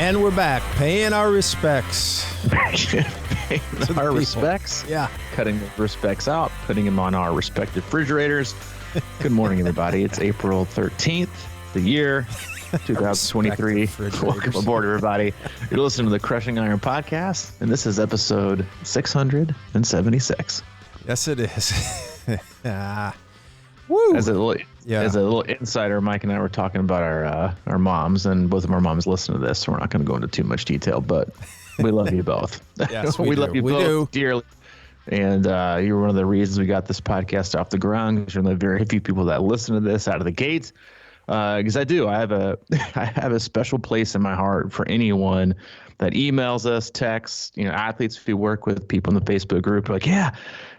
And we're back, paying our respects. Paying our respects? Yeah. Cutting the respects out, putting them on our respective refrigerators. Good morning, everybody. It's April 13th, the year 2023. Welcome aboard, everybody. You're listening to the Crushing Iron Podcast, and this is episode 676. Yes, it is. Woo. As a little insider, Mike and I were talking about our moms, and both of our moms listen to this, so we're not going to go into too much detail, but we love you both. Yes, we love you both dearly. And you're one of the reasons we got this podcast off the ground, because you're one of the very few people that listen to this out of the gate. Because I have a special place in my heart for anyone that emails us, texts, athletes we work with, people in the Facebook group, like, yeah,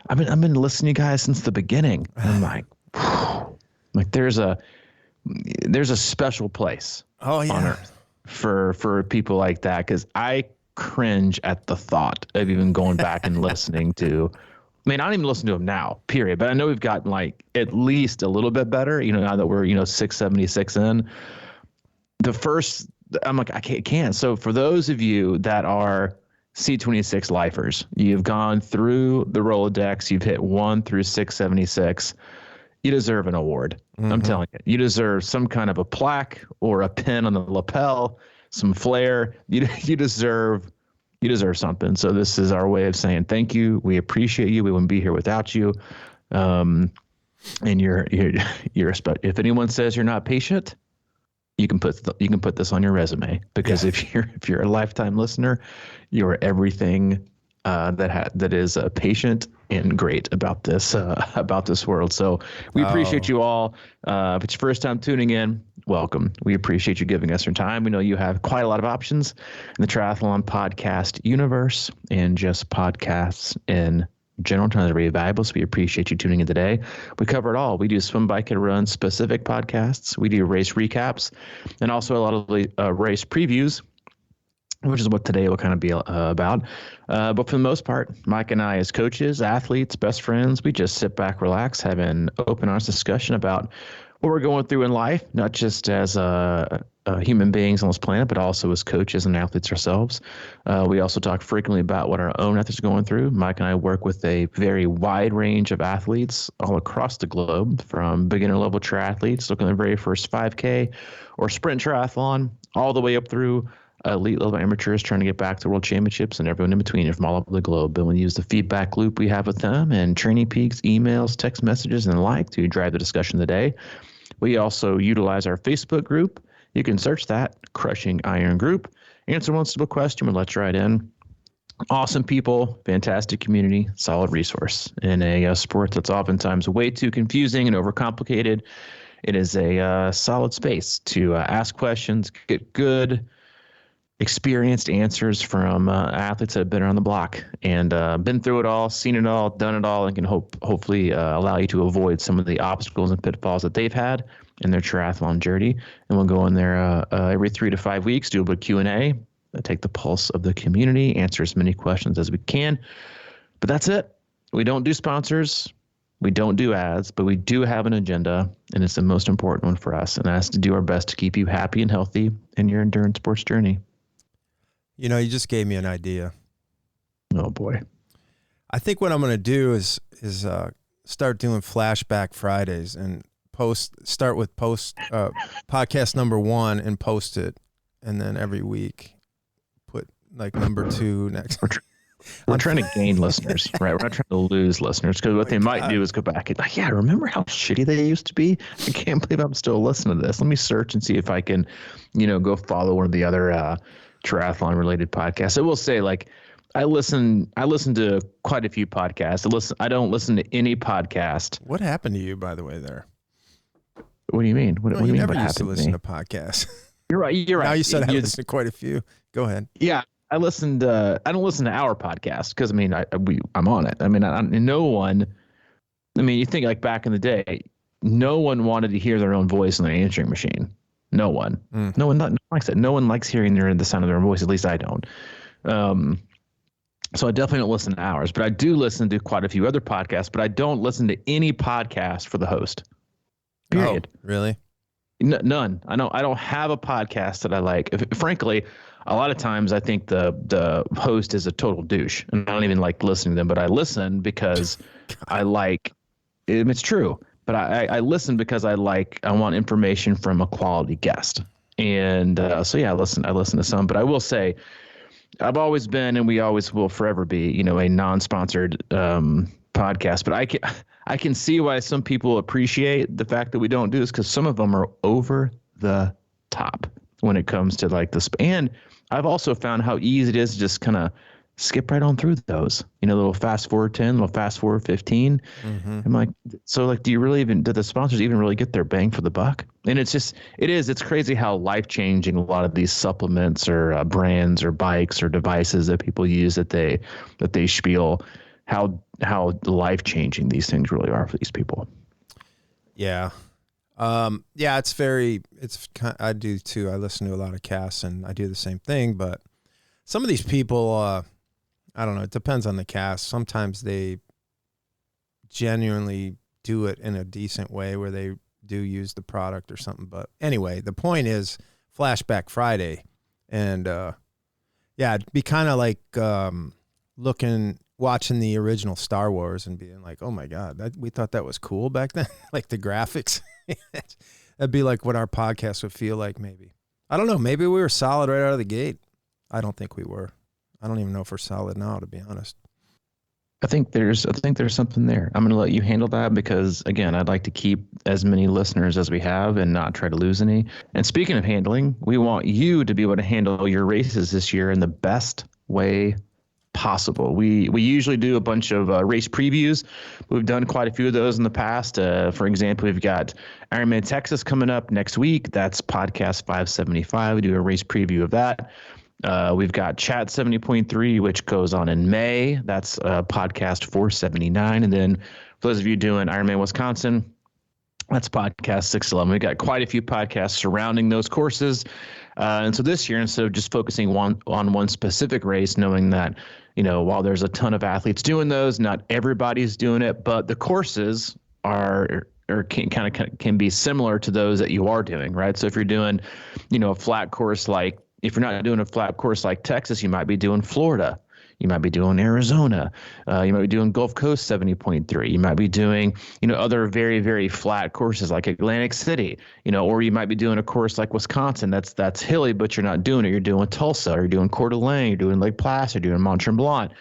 I've been listening to you guys since the beginning. And I'm like, there's a special place on earth for people like that, because I cringe at the thought of even going back and listening to. I mean, I don't even listen to them now, period. But I know we've gotten at least a little bit better, now that we're 676 in. The first, I'm like, I can't. So for those of you that are C26 lifers, you've gone through the Rolodex, you've hit 1 through 676. You deserve an award. Mm-hmm. I'm telling you, you deserve some kind of a plaque or a pin on the lapel, some flair. You deserve something. So this is our way of saying thank you. We appreciate you. We wouldn't be here without you. And you're if anyone says you're not patient, you can put this on your resume, because if you're a lifetime listener, you're everything that is patient and great about this world. So we appreciate you all. If it's your first time tuning in, welcome. We appreciate you giving us your time. We know you have quite a lot of options in the triathlon podcast universe, and just podcasts in general terms are very valuable. So we appreciate you tuning in today. We cover it all. We do swim, bike, and run specific podcasts. We do race recaps, and also a lot of race previews, which is what today will kind of be about. But for the most part, Mike and I, as coaches, athletes, best friends, we just sit back, relax, have an open, honest discussion about what we're going through in life, not just as human beings on this planet, but also as coaches and athletes ourselves. We also talk frequently about what our own athletes are going through. Mike and I work with a very wide range of athletes all across the globe, from beginner level triathletes looking at the very first 5K or sprint triathlon, all the way up through elite level amateurs trying to get back to world championships, and everyone in between from all over the globe. And we use the feedback loop we have with them and training peaks, emails, text messages, and the like to drive the discussion of the day. We also utilize our Facebook group. You can search that, Crushing Iron Group. Answer one simple question, we'll let you right in. Awesome people, fantastic community, solid resource in a sport that's oftentimes way too confusing and overcomplicated. It is a solid space to ask questions, get good, experienced answers from athletes that have been around the block and been through it all, seen it all, done it all, and can hopefully allow you to avoid some of the obstacles and pitfalls that they've had in their triathlon journey. And we'll go in there every 3 to 5 weeks, do a bit of Q&A, take the pulse of the community, answer as many questions as we can. But that's it. We don't do sponsors. We don't do ads, but we do have an agenda, and it's the most important one for us. And that's to do our best to keep you happy and healthy in your endurance sports journey. You just gave me an idea. Oh boy. I think what I'm going to do is start doing flashback Fridays and start with podcast number 1 and post it. And then every week put number 2 next. We're trying to gain listeners, right? We're not trying to lose listeners, because what they might do is go back and remember how shitty they used to be? I can't believe I'm still listening to this. Let me search and see if I can, go follow one of the other, triathlon related podcasts. I will say, I listen to quite a few podcasts. I don't listen to any podcast. What happened to you, by the way, there? What do you mean? What do you mean? Never used to listen to podcasts. You're right. Now you said I listened to quite a few. Go ahead. Yeah. I don't listen to our podcast because I'm on it. I mean, no one, you think back in the day, no one wanted to hear their own voice on an answering machine. No one. No one, like I said, no one likes hearing the sound of their own voice. At least I don't. So I definitely don't listen to ours, but I do listen to quite a few other podcasts, but I don't listen to any podcast for the host. Period. Oh, really? None. I don't have a podcast that I like. Frankly, a lot of times I think the host is a total douche, and I don't even like listening to them, but I listen because I like. It's true, but I listen because I want information from a quality guest, and so yeah, I listen to some, but I will say I've always been, and we always will forever be, a non-sponsored podcast. But I can see why some people appreciate the fact that we don't do this, because some of them are over the top when it comes to like this. And I've also found how easy it is to just kind of skip right on through those. Little fast forward 10, little fast forward 15. Mm-hmm. I'm like, so like, do the sponsors even really get their bang for the buck? And it's crazy how life-changing a lot of these supplements or brands or bikes or devices that people use that they spiel, how life-changing these things really are for these people. Yeah. I do too. I listen to a lot of casts and I do the same thing, but some of these people, I don't know. It depends on the cast. Sometimes they genuinely do it in a decent way where they do use the product or something. But anyway, the point is Flashback Friday. And, it'd be kind of like watching the original Star Wars and being like, oh, my God, we thought that was cool back then. Like the graphics. That'd be like what our podcast would feel like maybe. I don't know. Maybe we were solid right out of the gate. I don't think we were. I don't even know if we're solid now, to be honest. I think there's something there. I'm going to let you handle that because, again, I'd like to keep as many listeners as we have and not try to lose any. And speaking of handling, we want you to be able to handle your races this year in the best way possible. We usually do a bunch of race previews. We've done quite a few of those in the past. For example, we've got Ironman Texas coming up next week. That's podcast 575. We do a race preview of that. We've got Chat 70.3, which goes on in May. That's podcast 479. And then for those of you doing Ironman Wisconsin, that's podcast 611. We've got quite a few podcasts surrounding those courses. And so this year, instead of just focusing on one specific race, knowing that, while there's a ton of athletes doing those, not everybody's doing it, but the courses can be similar to those that you are doing, right? So if you're doing, a flat course if you're not doing a flat course like Texas, you might be doing Florida. You might be doing Arizona. You might be doing Gulf Coast 70.3. You might be doing, other very, very flat courses like Atlantic City, or you might be doing a course like Wisconsin. That's hilly, but you're not doing it. You're doing Tulsa, or you're doing Coeur d'Alene, you're doing Lake Placid, you're doing Mont Tremblant.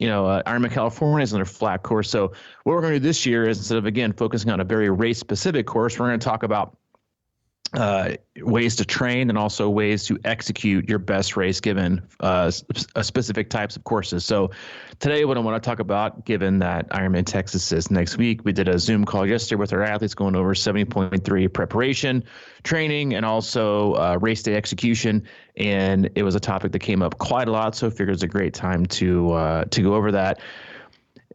Ironman California is another flat course. So what we're going to do this year is, instead of, again, focusing on a very race-specific course, we're going to talk about ways to train and also ways to execute your best race given specific types of courses. So today, what I want to talk about, given that Ironman Texas is next week, we did a Zoom call yesterday with our athletes going over 70.3 preparation, training, and also race day execution. And it was a topic that came up quite a lot. So I figured it's a great time to go over that.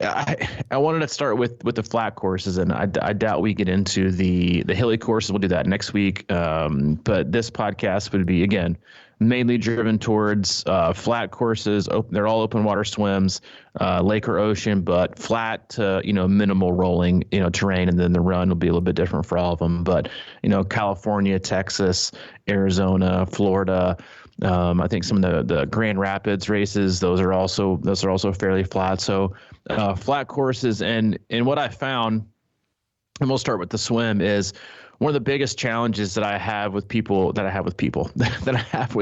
I wanted to start with the flat courses, and I doubt we get into the hilly courses. We'll do that next week. But this podcast would be, again, mainly driven towards flat courses. They're all open water swims, lake or ocean, but flat to, minimal rolling, terrain. And then the run will be a little bit different for all of them. But, California, Texas, Arizona, Florida, I think some of the Grand Rapids races, those are also fairly flat. So flat courses, and what I found, and we'll start with the swim, is one of the biggest challenges that I have with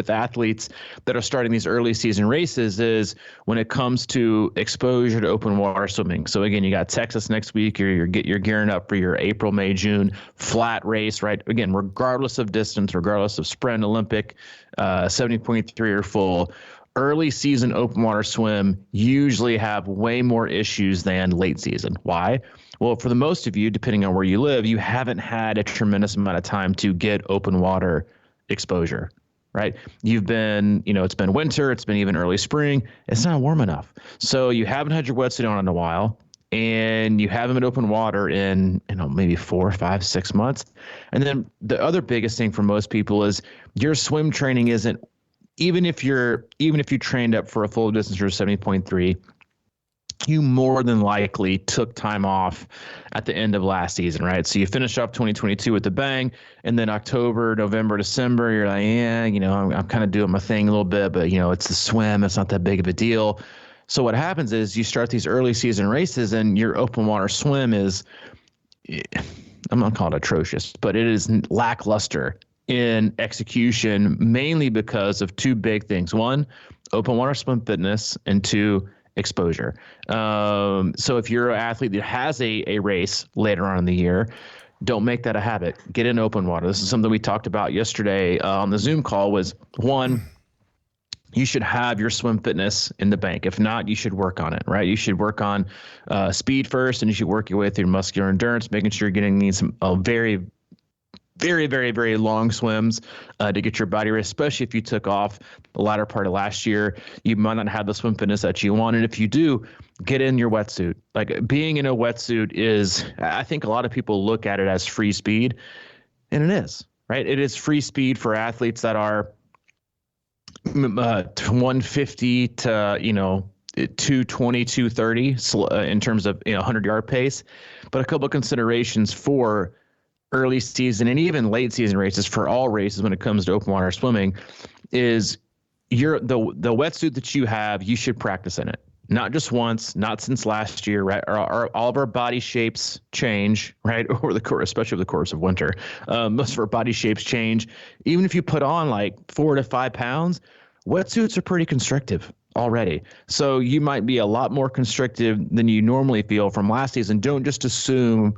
athletes that are starting these early season races is when it comes to exposure to open water swimming. So again, you got Texas next week. You're gearing up for your April, May, June flat race, right? Again, regardless of distance, regardless of sprint, Olympic, 70.3 or full. Early season open water swim usually have way more issues than late season. Why? Well, for the most of you, depending on where you live, you haven't had a tremendous amount of time to get open water exposure, right? You've been, it's been winter, it's been even early spring. It's not warm enough. So you haven't had your wetsuit on in a while, and you haven't been open water in, maybe 4, 5, 6 months. And then the other biggest thing for most people is your swim training isn't, even if you trained up for a full distance or 70.3, you more than likely took time off at the end of last season, right? So you finish up 2022 with the bang, and then October, November, December, you're like, yeah, I'm kind of doing my thing a little bit, but it's the swim. It's not that big of a deal. So what happens is you start these early season races, and your open water swim is, I'm not calling it atrocious, but it is lackluster in execution, mainly because of two big things. One, open water swim fitness, and two, exposure. So if you're an athlete that has a race later on in the year, don't make that a habit. Get in open water. This is something we talked about yesterday on the Zoom call. Was one, you should have your swim fitness in the bank. If not, you should work on it, right? You should work on speed first, and you should work your way through muscular endurance, making sure you're getting some very, very, very, very long swims to get your body ready, especially if you took off the latter part of last year. You might not have the swim fitness that you want. And if you do, get in your wetsuit. Like, being in a wetsuit is, I think a lot of people look at it as free speed, and it is, right? It is free speed for athletes that are 150 to, 220, 230 in terms of 100-yard pace. But a couple of considerations for early season and even late season races, for all races when it comes to open water swimming, is the wetsuit that you have, you should practice in it. Not just once, not since last year, right? All of our body shapes change, right? Over the course, especially over the course of winter. Most of our body shapes change. Even if you put on like 4 to 5 pounds, wetsuits are pretty constrictive already. So you might be a lot more constrictive than you normally feel from last season. Don't just assume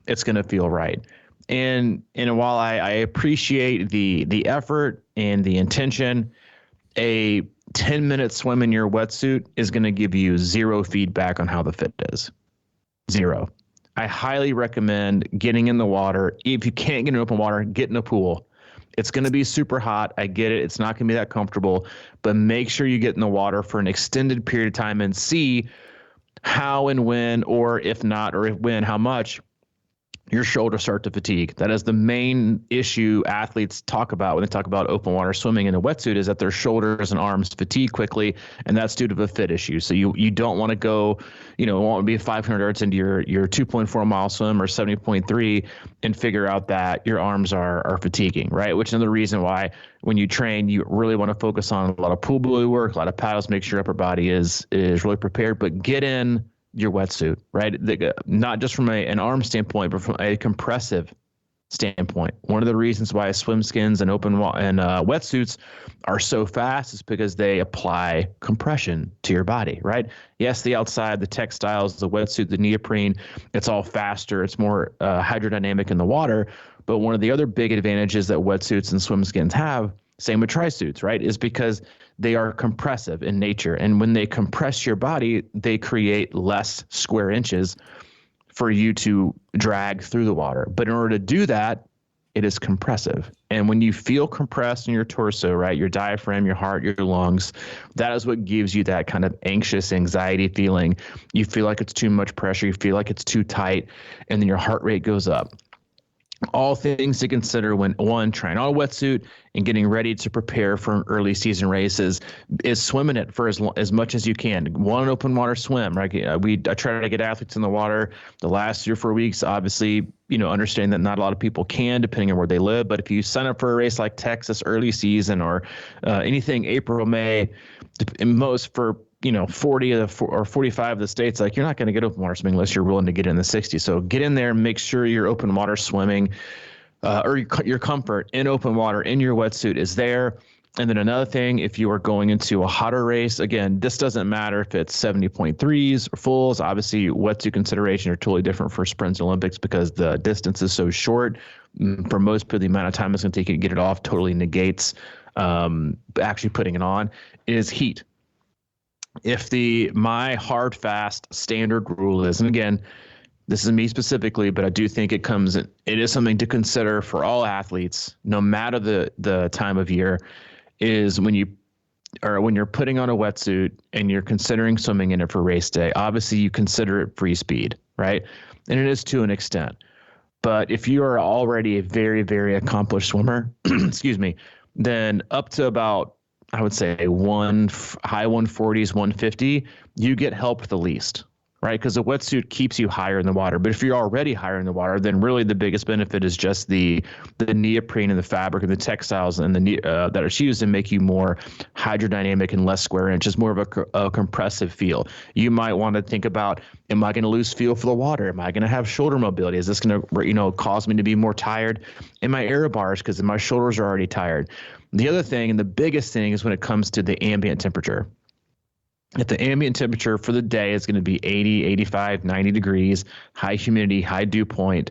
it's going to feel right. And while I appreciate the effort and the intention, a 10-minute swim in your wetsuit is going to give you zero feedback on how the fit is. Zero. I highly recommend getting in the water. If you can't get in open water, get in a pool. It's going to be super hot. I get it. It's not going to be that comfortable, but make sure you get in the water for an extended period of time and see how and when, or if not, or if when, how much your shoulders start to fatigue. That is the main issue athletes talk about when they talk about open water swimming in a wetsuit, is that their shoulders and arms fatigue quickly, and that's due to a fit issue. So you don't want to go, want to be 500 yards into your 2.4 mile swim or 70.3 and figure out that your arms are fatiguing, right? Which is another reason why when you train, you really want to focus on a lot of pool buoy work, a lot of paddles, make sure your upper body is really prepared, but get in your wetsuit, right? Not just from an arm standpoint, but from a compressive standpoint. One of the reasons why swim skins and wetsuits are so fast is because they apply compression to your body, right? Yes, the outside, the textiles, the wetsuit, the neoprene, it's all faster. It's more hydrodynamic in the water. But one of the other big advantages that wetsuits and swim skins have, same with tri-suits, right, is because they are compressive in nature. And when they compress your body, they create less square inches for you to drag through the water. But in order to do that, it is compressive. And when you feel compressed in your torso, right, your diaphragm, your heart, your lungs, that is what gives you that kind of anxious anxiety feeling. You feel like it's too much pressure. You feel like it's too tight, and then your heart rate goes up. All things to consider when, one, trying on a wetsuit and getting ready to prepare for an early season races, is swimming it for as much as you can. One open water swim, right? I try to get athletes in the water the last 3 or 4 weeks. Obviously, understand that not a lot of people can, depending on where they live. But if you sign up for a race like Texas early season or anything April, May, most for 40 or 45 of the states, like, you're not going to get open water swimming unless you're willing to get in the 60s. So get in there, make sure your open water swimming or your comfort in open water in your wetsuit is there. And then another thing, if you are going into a hotter race, again, this doesn't matter if it's 70.3s or fulls. Obviously, wetsuit consideration are totally different for sprints and Olympics because the distance is so short. For most people, the amount of time it's going to take you to get it off totally negates actually putting it on. Is heat. If my hard, fast standard rule is, and again, this is me specifically, but I do think it is something to consider for all athletes, no matter the time of year, is when you're putting on a wetsuit and you're considering swimming in it for race day, obviously you consider it free speed, right? And it is to an extent. But if you are already a very, very accomplished swimmer, excuse me, then up to about, I would say high 140s, 150, you get helped the least, right? Because the wetsuit keeps you higher in the water. But if you're already higher in the water, then really the biggest benefit is just the neoprene and the fabric and the textiles and that are used to make you more hydrodynamic and less square inch. It's more of a compressive feel. You might want to think about, am I going to lose feel for the water? Am I going to have shoulder mobility? Is this going to, cause me to be more tired in my aero bars because my shoulders are already tired? The other thing, and the biggest thing, is when it comes to the ambient temperature. If the ambient temperature for the day is going to be 80, 85, 90 degrees, high humidity, high dew point,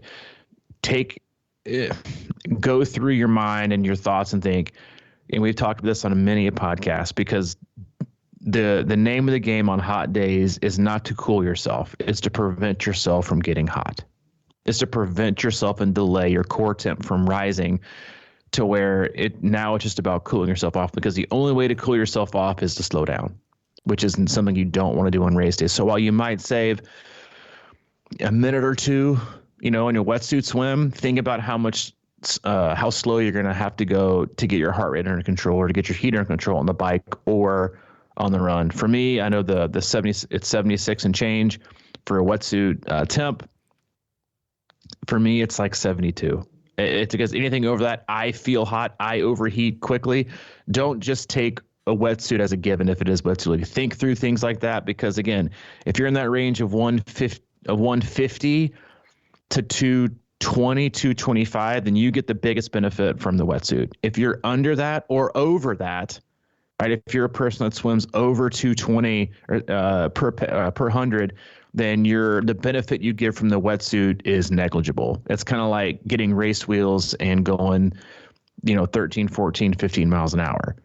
go through your mind and your thoughts and think, and we've talked about this on many a podcast, because the name of the game on hot days is not to cool yourself. It's to prevent yourself from getting hot. It's to prevent yourself and delay your core temp from rising to where it's just about cooling yourself off, because the only way to cool yourself off is to slow down, which isn't something you don't want to do on race days. So while you might save a minute or two, in your wetsuit swim, think about how slow you're going to have to go to get your heart rate under control, or to get your heat under control on the bike or on the run. For me, I know it's 76 and change for a wetsuit temp. For me, it's like 72. It's because anything over that, I feel hot, I overheat quickly. Don't just take a wetsuit as a given if it is wetsuit. Think through things like that, because again, if you're in that range of 150 to 220, 225, then you get the biggest benefit from the wetsuit. If you're under that or over that, right? If you're a person that swims over 220 per 100, then the benefit you get from the wetsuit is negligible. It's kind of like getting race wheels and going, 13, 14, 15 miles an hour.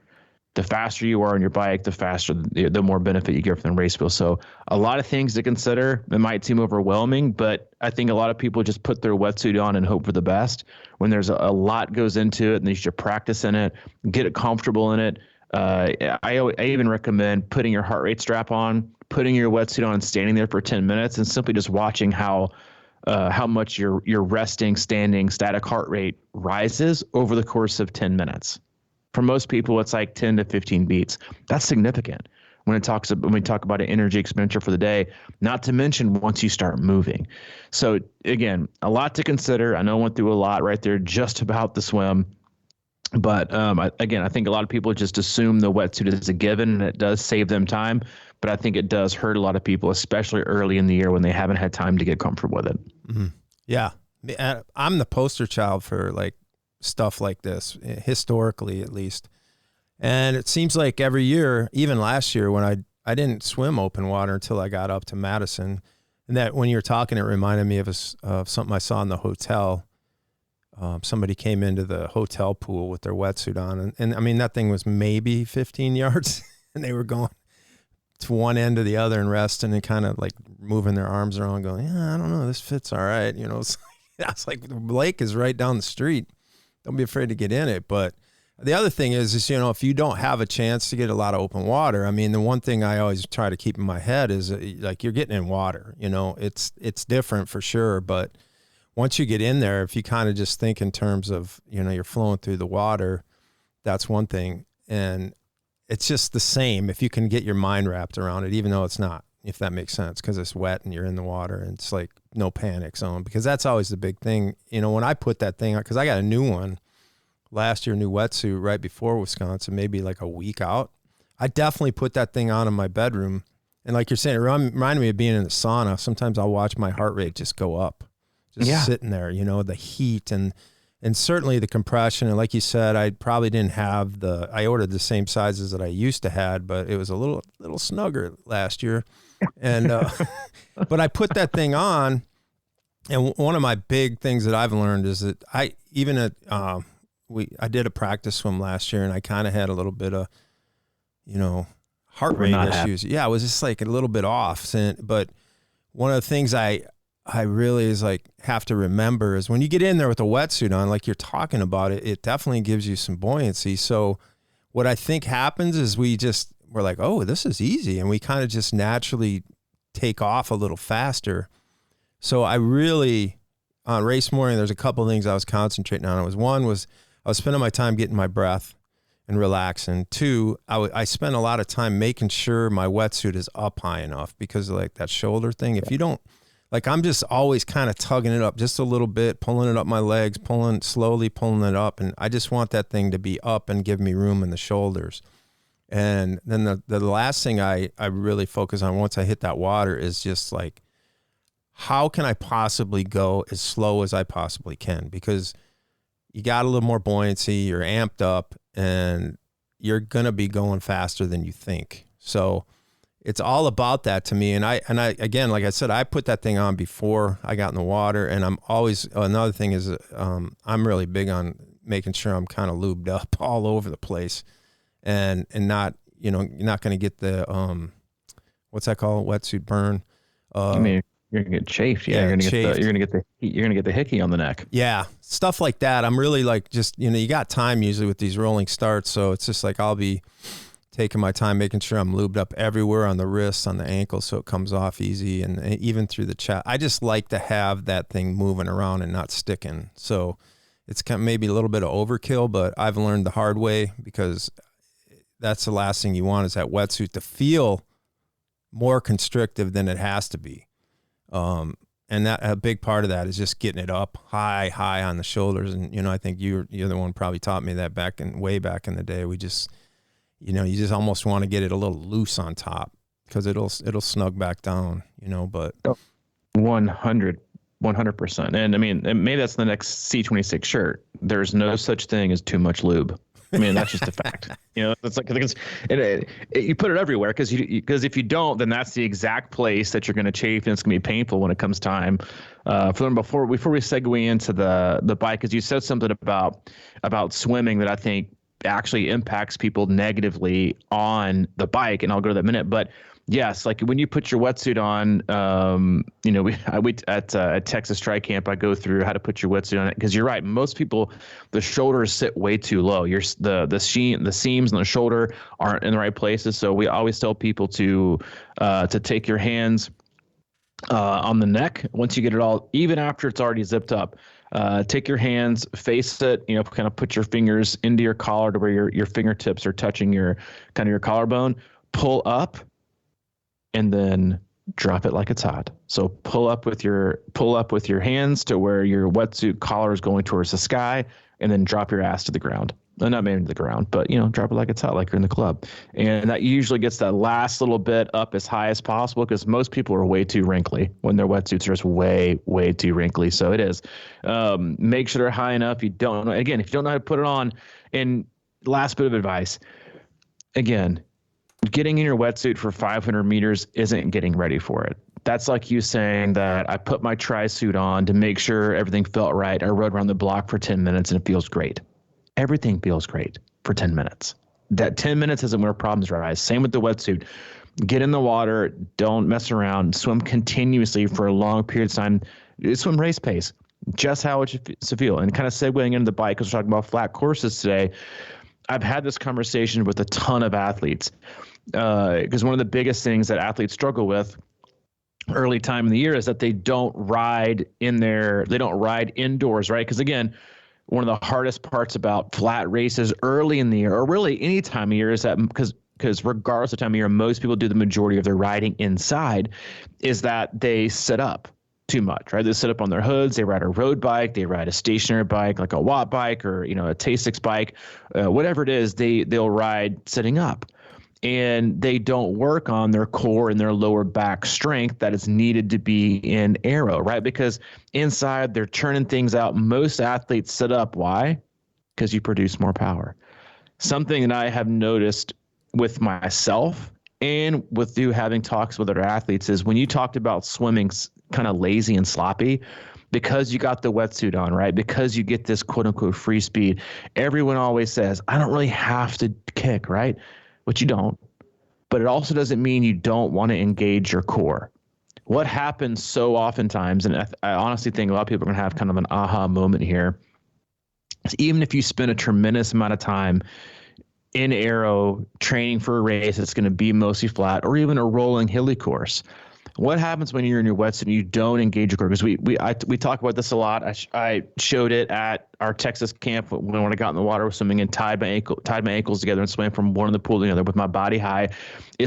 The faster you are on your bike, the more benefit you get from the race wheel. So a lot of things to consider. It might seem overwhelming, but I think a lot of people just put their wetsuit on and hope for the best, when there's a lot goes into it, and you should practice in it, get it comfortable in it. I even recommend putting your heart rate strap on, putting your wetsuit on and standing there for 10 minutes and simply just watching how much your resting, standing, static heart rate rises over the course of 10 minutes. For most people, it's like 10 to 15 beats. That's significant when we talk about an energy expenditure for the day, not to mention once you start moving. So again, a lot to consider. I know I went through a lot right there just about the swim. But I think a lot of people just assume the wetsuit is a given, and it does save them time. But I think it does hurt a lot of people, especially early in the year when they haven't had time to get comfortable with it. Mm-hmm. Yeah. I'm the poster child for like stuff like this, historically at least. And it seems like every year, even last year when I didn't swim open water until I got up to Madison. And that when you were talking, it reminded me of something I saw in the hotel. Somebody came into the hotel pool with their wetsuit on. And I mean, that thing was maybe 15 yards and they were going to one end to the other and resting and kind of like moving their arms around going, yeah, I don't know, this fits all right. It's like the lake is right down the street. Don't be afraid to get in it. But the other thing is if you don't have a chance to get a lot of open water, I mean, the one thing I always try to keep in my head is like you're getting in water, it's different for sure. But once you get in there, if you kind of just think in terms of, you're flowing through the water, that's one thing. And it's just the same if you can get your mind wrapped around it, even though it's not, if that makes sense, because it's wet and you're in the water and it's like no panic zone, because that's always the big thing. When I put that thing on, because I got a new one last year, new wetsuit right before Wisconsin, maybe like a week out. I definitely put that thing on in my bedroom. And like you're saying, it reminded me of being in the sauna. Sometimes I'll watch my heart rate just go up. Sitting there, the heat and certainly the compression. And like you said, I probably didn't have I ordered the same sizes that I used to had, but it was a little snugger last year. And, but I put that thing on. And one of my big things that I've learned is that I did a practice swim last year and I kind of had a little bit of, heart rate issues. Yeah. I was just like a little bit off. But one of the things I really is like have to remember is when you get in there with a wetsuit on, like you're talking about it definitely gives you some buoyancy. So what I think happens is we're like, oh, this is easy. And we kind of just naturally take off a little faster. So I really, on race morning, there's a couple of things I was concentrating on. One was I was spending my time getting my breath. and relaxing. Two, I spend a lot of time making sure my wetsuit is up high enough because of like that shoulder thing. If you don't, like, I'm just always kind of tugging it up just a little bit, pulling it up my legs, slowly pulling it up. And I just want that thing to be up and give me room in the shoulders. And then the last thing I really focus on once I hit that water is just like, how can I possibly go as slow as I possibly can? Because you got a little more buoyancy, you're amped up, and you're going to be going faster than you think. So it's all about that to me. And I, again, like I said, I put that thing on before I got in the water. And I'm always, another thing is, I'm really big on making sure I'm kind of lubed up all over the place and not, you're not going to get the, what's that called? Wetsuit burn. I mean, you're gonna get chafed. Yeah, you're gonna get the hickey on the neck. Yeah, stuff like that. I'm really like, just, you got time usually with these rolling starts, so it's just like I'll be taking my time, making sure I'm lubed up everywhere on the wrists, on the ankles, so it comes off easy, and even through the chest. I just like to have that thing moving around and not sticking. So it's kind of maybe a little bit of overkill, but I've learned the hard way, because that's the last thing you want, is that wetsuit to feel more constrictive than it has to be. And that a big part of that is just getting it up high on the shoulders. And, I think you're the one probably taught me that way back in the day. We just, you just almost want to get it a little loose on top, because it'll snug back down, but 100%. And I mean, maybe that's the next C26 shirt. There's no such thing as too much lube. I mean, that's just a fact. It's like, you put it everywhere, because if you don't, then that's the exact place that you're going to chafe, and it's going to be painful when it comes time. Before we segue into the bike, because you said something about swimming that I think actually impacts people negatively on the bike, and I'll go to that in a minute. But yes, like when you put your wetsuit on, we at Texas Tri Camp, I go through how to put your wetsuit on it, because you're right. Most people, the shoulders sit way too low. The seams on the shoulder aren't in the right places. So we always tell people to take your hands on the neck once you get it all, even after it's already zipped up. Take your hands, face it, kind of put your fingers into your collar to where your fingertips are touching your collarbone. Pull up, and then drop it like it's hot. So pull up with your hands to where your wetsuit collar is going towards the sky, and then drop your ass to the ground. Not maybe to the ground, but drop it like it's hot, like you're in the club. And that usually gets that last little bit up as high as possible, because most people are way too wrinkly when their wetsuits are just way, way too wrinkly. So it is. Make sure they're high enough. If you don't know how to put it on, and last bit of advice, again, getting in your wetsuit for 500 meters isn't getting ready for it. That's like you saying that I put my tri-suit on to make sure everything felt right. I rode around the block for 10 minutes and it feels great. Everything feels great for 10 minutes. That 10 minutes isn't where problems arise. Same with the wetsuit. Get in the water. Don't mess around. Swim continuously for a long period of time. Swim race pace. Just how it should feel. And kind of segueing into the bike, because we're talking about flat courses today. I've had this conversation with a ton of athletes, because one of the biggest things that athletes struggle with early time in the year is that they don't ride indoors, right? Because again, one of the hardest parts about flat races early in the year, or really any time of year, is that because regardless of time of year, most people do the majority of their riding inside, is that they sit up too much, right? They sit up on their hoods. They ride a road bike. They ride a stationary bike, like a watt bike or, a Tasix bike, whatever it is, they'll ride sitting up. And they don't work on their core and their lower back strength that is needed to be in aero, right? Because inside they're churning things out. Most athletes sit up. Why? Because you produce more power. Something that I have noticed with myself and with you having talks with other athletes is when you talked about swimming kind of lazy and sloppy, because you got the wetsuit on, right? Because you get this quote unquote free speed. Everyone always says, I don't really have to kick, right? But you don't. But it also doesn't mean you don't want to engage your core. What happens so oftentimes, and I honestly think a lot of people are going to have kind of an aha moment here, is even if you spend a tremendous amount of time in aero training for a race that's going to be mostly flat, or even a rolling hilly course, What happens when you're in your wetsuit and you don't engage your core? Because we talk about this a lot. I showed it at our Texas camp when I got in the water, swimming, and tied my ankles together and swam from one in the pool to the other with my body high.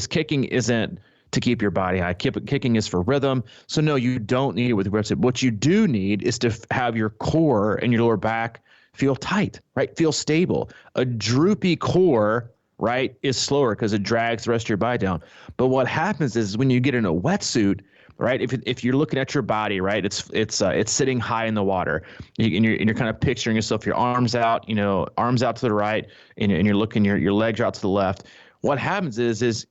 Kicking isn't to keep your body high. Kicking is for rhythm. So no, you don't need it with wetsuit. What you do need is to have your core and your lower back feel tight, right? Feel stable. A droopy core, right, is slower because it drags the rest of your body down. But what happens is when you get in a wetsuit, right, if you're looking at your body, right, it's sitting high in the water, and you're kind of picturing yourself, your arms out, arms out to the right, and you're looking, your legs are out to the left. What happens is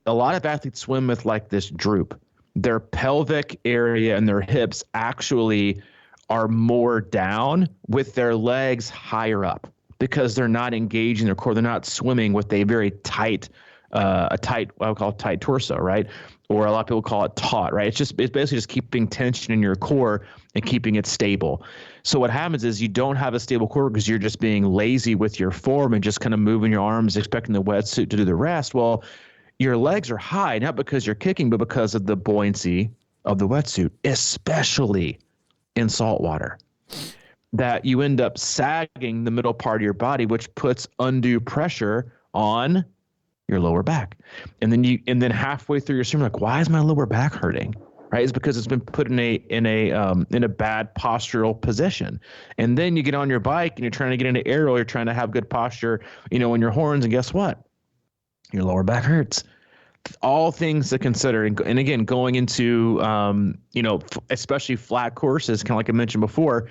a lot of athletes swim with like this droop. Their pelvic area and their hips actually are more down with their legs higher up because they're not engaging their core. They're not swimming with a very tight, what I would call tight torso, right? Or a lot of people call it taut, right? It's basically just keeping tension in your core and keeping it stable. So what happens is you don't have a stable core because you're just being lazy with your form and just kind of moving your arms, expecting the wetsuit to do the rest. Well, your legs are high, not because you're kicking, but because of the buoyancy of the wetsuit, especially in salt water, that you end up sagging the middle part of your body, which puts undue pressure on your lower back. And then halfway through your swim, like, why is my lower back hurting? Right? It's because it's been put in a bad postural position. And then you get on your bike and you're trying to get into aero, you're trying to have good posture, in your horns, and guess what? Your lower back hurts. All things to consider. And again, going into, especially flat courses, kind of like I mentioned before,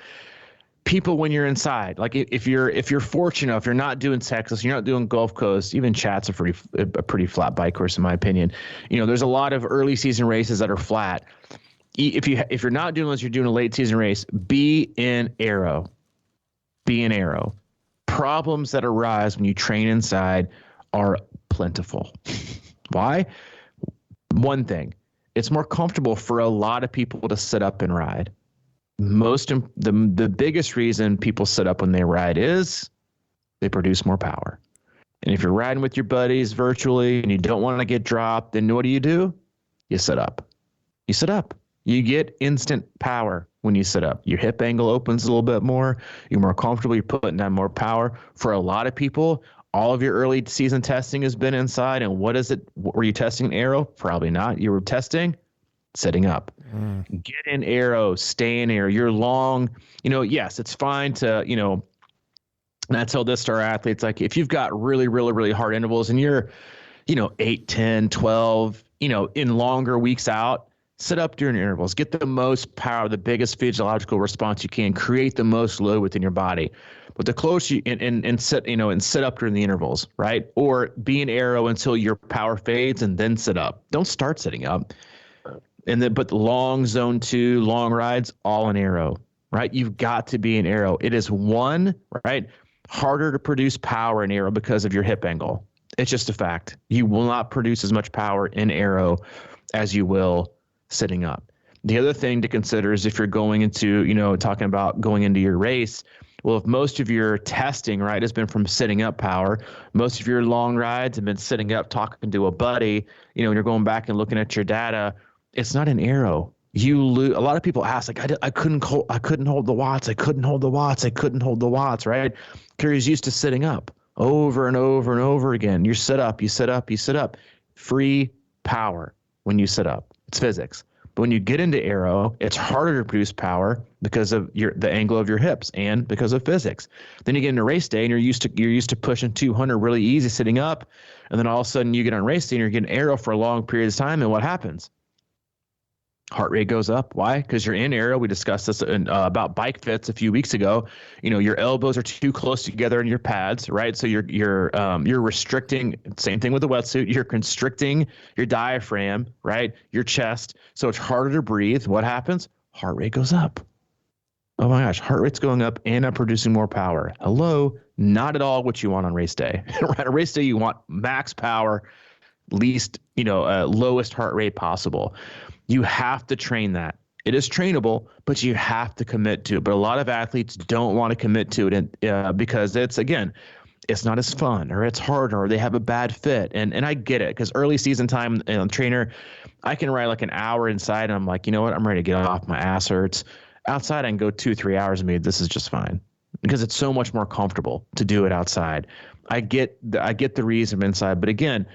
people, when you're inside, like if you're fortunate, if you're not doing Texas, you're not doing Gulf Coast, even Chat's a pretty flat bike course, in my opinion. There's a lot of early season races that are flat. If you're not doing this, you're doing a late season race, be in aero. Problems that arise when you train inside are plentiful. Why? One thing, it's more comfortable for a lot of people to sit up and ride. The biggest reason people sit up when they ride is they produce more power. And if you're riding with your buddies virtually and you don't want to get dropped, then what do? You sit up. You get instant power when you sit up. Your hip angle opens a little bit more. You're more comfortable. You're putting down more power. For a lot of people, all of your early season testing has been inside. And what is it? Were you testing aero? Probably not. You were testing sitting up. Get in aero, stay in aero. You're long, yes, it's fine to, and I tell this to our athletes, like if you've got really, really, really hard intervals and you're, 8, 10, 12, in longer weeks out, sit up during your intervals, get the most power, the biggest physiological response you can, create the most load within your body. But the closer you and sit up during the intervals, right? Or be in aero until your power fades and then sit up. Don't start sitting up. And then, but the long zone 2, long rides, all in aero, right? You've got to be in aero. It is harder to produce power in aero because of your hip angle. It's just a fact. You will not produce as much power in aero as you will sitting up. The other thing to consider is if you're going into, talking about going into your race, well, if most of your testing, right, has been from sitting up power, most of your long rides have been sitting up, talking to a buddy, and you're going back and looking at your data, it's not an aero. You lose. A lot of people ask, like, I couldn't hold the watts. I couldn't hold the watts, right? Because he's used to sitting up over and over and over again. You sit up. Free power when you sit up. It's physics. But when you get into aero, it's harder to produce power because of the angle of your hips and because of physics. Then you get into race day and you're used to pushing 200 really easy sitting up, and then all of a sudden you get on race day and you're getting aero for a long period of time, and what happens? Heart rate goes up. Why? Because you're in aero. We discussed this about bike fits a few weeks ago. Your elbows are too close together in your pads, right? So you're restricting. Same thing with the wetsuit. You're constricting your diaphragm, right? Your chest. So it's harder to breathe. What happens? Heart rate goes up. Oh my gosh, heart rate's going up, and I'm producing more power. Hello, not at all what you want on race day. Right? On race day, you want max power, least, lowest heart rate possible. You have to train that. It is trainable, but you have to commit to it. But a lot of athletes don't want to commit to it because it's it's not as fun, or it's harder, or they have a bad fit. And I get it, because early season time, trainer, I can ride like an hour inside and I'm like, you know what? I'm ready to get off. My ass hurts. Outside, I can go 2-3 hours and maybe this is just fine, because it's so much more comfortable to do it outside. I get the reason inside, but again,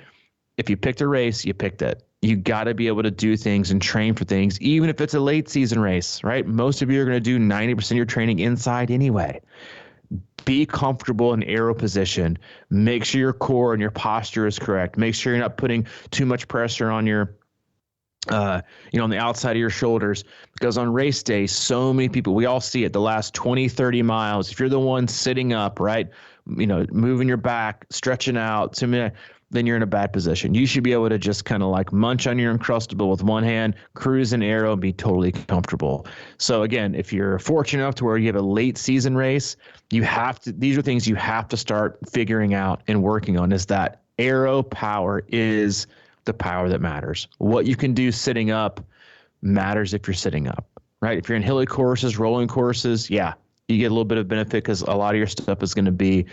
if you picked a race, you picked it. You got to be able to do things and train for things, even if it's a late season race, right? Most of you are going to do 90% of your training inside anyway. Be comfortable in aero position. Make sure your core and your posture is correct. Make sure you're not putting too much pressure on your, on the outside of your shoulders, because on race day, so many people, we all see it, the last 20, 30 miles, if you're the one sitting up, right, moving your back, stretching out, then you're in a bad position. You should be able to just kind of like munch on your Uncrustable with one hand, cruise in aero, and be totally comfortable. So again, if you're fortunate enough to where you have a late season race, these are things you have to start figuring out and working on, is that aero power is the power that matters. What you can do sitting up matters if you're sitting up, right? If you're in hilly courses, rolling courses, yeah, you get a little bit of benefit because a lot of your stuff is going to be,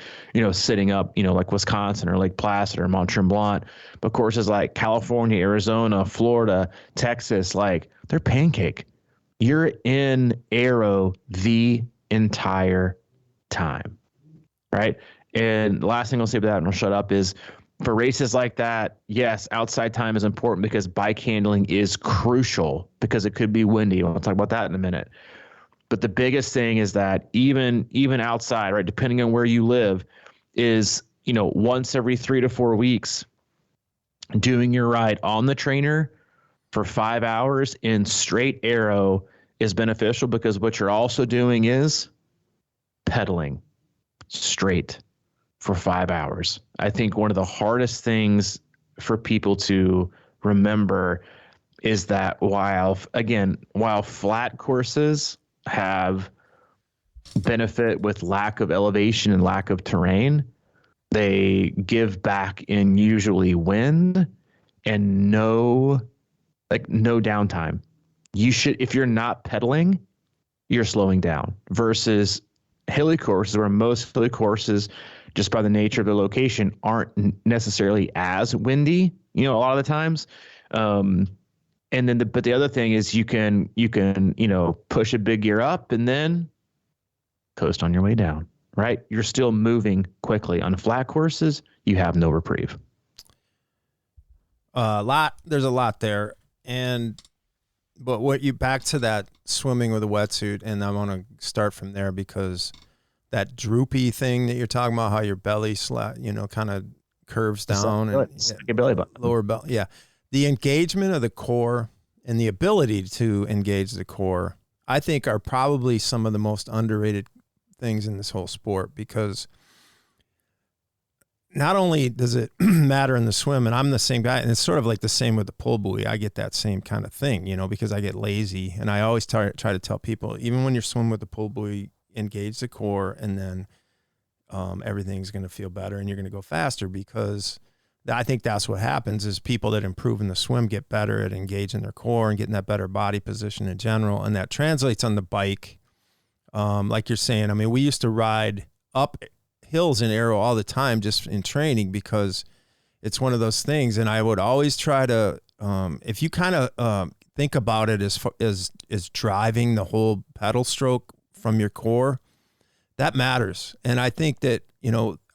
sitting up, like Wisconsin or Lake Placid or Mont Tremblant. But courses like California, Arizona, Florida, Texas, like they're pancake. You're in aero the entire time, right? And the last thing I'll say about that, and I'll shut up, is for races like that, yes, outside time is important because bike handling is crucial because it could be windy. We'll talk about that in a minute. But the biggest thing is that even outside, right, depending on where you live, is, once every 3 to 4 weeks, doing your ride on the trainer for 5 hours in straight aero is beneficial, because what you're also doing is pedaling straight for 5 hours. I think one of the hardest things for people to remember is that while flat courses have benefit with lack of elevation and lack of terrain, they give back in usually wind and no downtime. You should, if you're not pedaling, you're slowing down, versus hilly courses, where most hilly courses, just by the nature of the location, aren't necessarily as windy, a lot of the times. And then, but the other thing is you can push a big gear up and then coast on your way down, right? You're still moving quickly. On flat courses, you have no reprieve. There's a lot there. But back to that swimming with a wetsuit, and I want to start from there, because that droopy thing that you're talking about, how your belly kind of curves down, it's like a belly button. Lower belly. Yeah. The engagement of the core and the ability to engage the core, I think, are probably some of the most underrated things in this whole sport, because not only does it matter in the swim, and I'm the same guy, and it's sort of like the same with the pull buoy. I get that same kind of thing, because I get lazy, and I always try to tell people, even when you're swimming with the pull buoy, engage the core, and then everything's going to feel better and you're going to go faster, because I think that's what happens is people that improve in the swim get better at engaging their core and getting that better body position in general. And that translates on the bike. Like you're saying, I mean, we used to ride up hills in aero all the time just in training, because it's one of those things. And I would always try to, if you kind of think about it as driving the whole pedal stroke from your core, that matters. And I think that,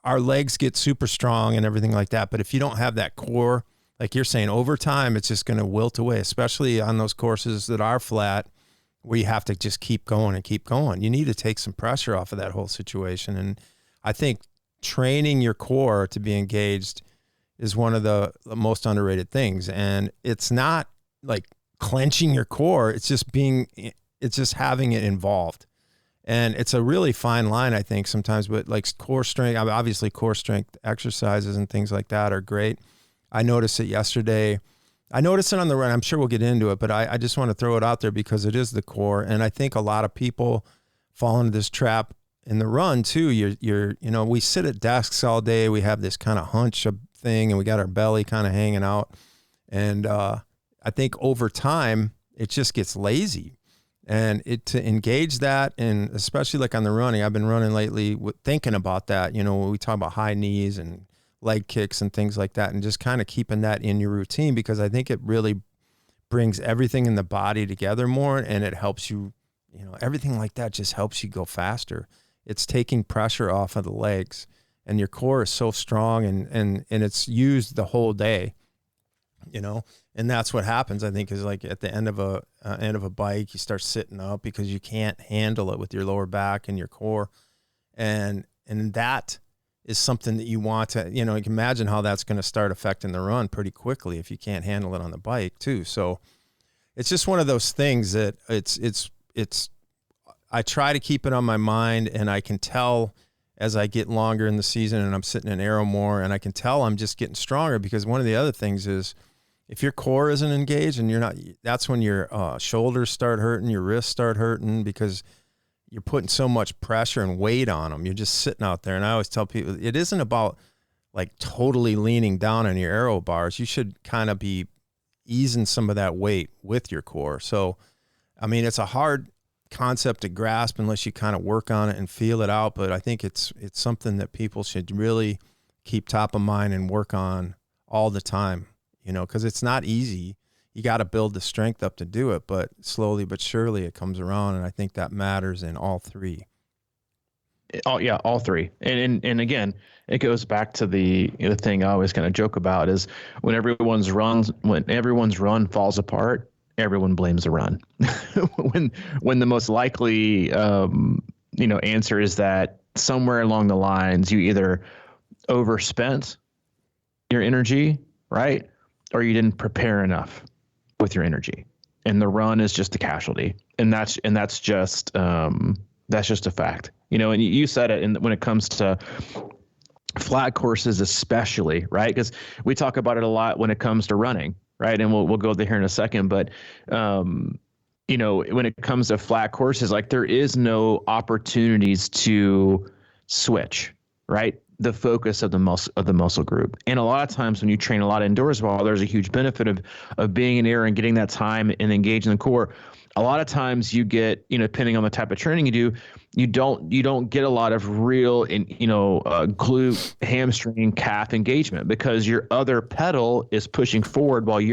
our legs get super strong and everything like that. But if you don't have that core, like you're saying, over time, it's just going to wilt away, especially on those courses that are flat, where you have to just keep going and keep going. You need to take some pressure off of that whole situation. And I think training your core to be engaged is one of the most underrated things. And it's not like clenching your core. It's just having it involved. And it's a really fine line, I think, sometimes, but like core strength, obviously core strength exercises and things like that are great. I noticed it yesterday. I noticed it on the run. I'm sure we'll get into it, but I just want to throw it out there because it is the core. And I think a lot of people fall into this trap in the run too. We sit at desks all day. We have this kind of hunch thing, and we got our belly kind of hanging out. And I think over time, it just gets lazy. And to engage that, and especially like on the running, I've been running lately thinking about that, when we talk about high knees and leg kicks and things like that, and just kind of keeping that in your routine, because I think it really brings everything in the body together more, and it helps you, everything like that just helps you go faster. It's taking pressure off of the legs, and your core is so strong, and it's used the whole day, and that's what happens, I think, is like at the end of a bike, you start sitting up because you can't handle it with your lower back and your core. And that is something that you want to, you can imagine how that's going to start affecting the run pretty quickly if you can't handle it on the bike too. So it's just one of those things that I try to keep it on my mind, and I can tell as I get longer in the season and I'm sitting in aero more, and I can tell I'm just getting stronger, because one of the other things is if your core isn't engaged and you're not, that's when your shoulders start hurting, your wrists start hurting, because you're putting so much pressure and weight on them. You're just sitting out there. And I always tell people, it isn't about like totally leaning down on your aero bars. You should kind of be easing some of that weight with your core. So, I mean, it's a hard concept to grasp unless you kind of work on it and feel it out. But I think it's something that people should really keep top of mind and work on all the time, because it's not easy. You got to build the strength up to do it, but slowly but surely it comes around. And I think that matters in all three. Oh yeah, all three. And again, it goes back to the thing I always kind of joke about is when everyone's run falls apart, everyone blames the run. when the most likely answer is that somewhere along the lines you either overspent your energy, right? Or you didn't prepare enough with your energy, and the run is just a casualty. And that's just a fact, and you said it. And when it comes to flat courses, especially, right? Because we talk about it a lot when it comes to running, right? And we'll go there in a second, but when it comes to flat courses, like there is no opportunities to switch, right? The focus of the muscle group. And a lot of times when you train a lot indoors, while there's a huge benefit of being in air and getting that time and engaging the core, a lot of times you get, depending on the type of training you do, you don't get a lot of real, glute, hamstring, calf engagement, because your other pedal is pushing forward while if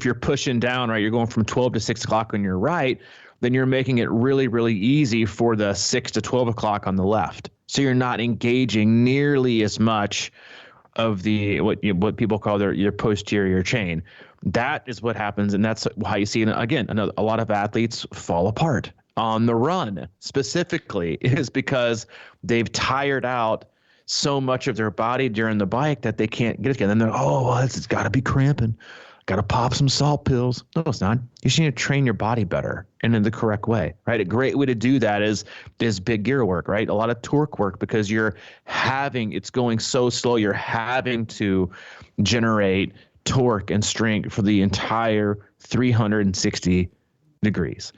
you're pushing down, right, you're going from 12 to 6 o'clock on your right, then you're making it really, really easy for the 6 to 12 o'clock on the left. So you're not engaging nearly as much of the what people call your posterior chain. That is what happens, and that's how you see it. Again, a lot of athletes fall apart on the run specifically, is because they've tired out so much of their body during the bike that they can't get it again. And they're, it's got to be cramping. Got to pop some salt pills. No, it's not. You just need to train your body better and in the correct way, right? A great way to do that is big gear work, right? A lot of torque work, because it's going so slow. You're having to generate torque and strength for the entire 360 degrees.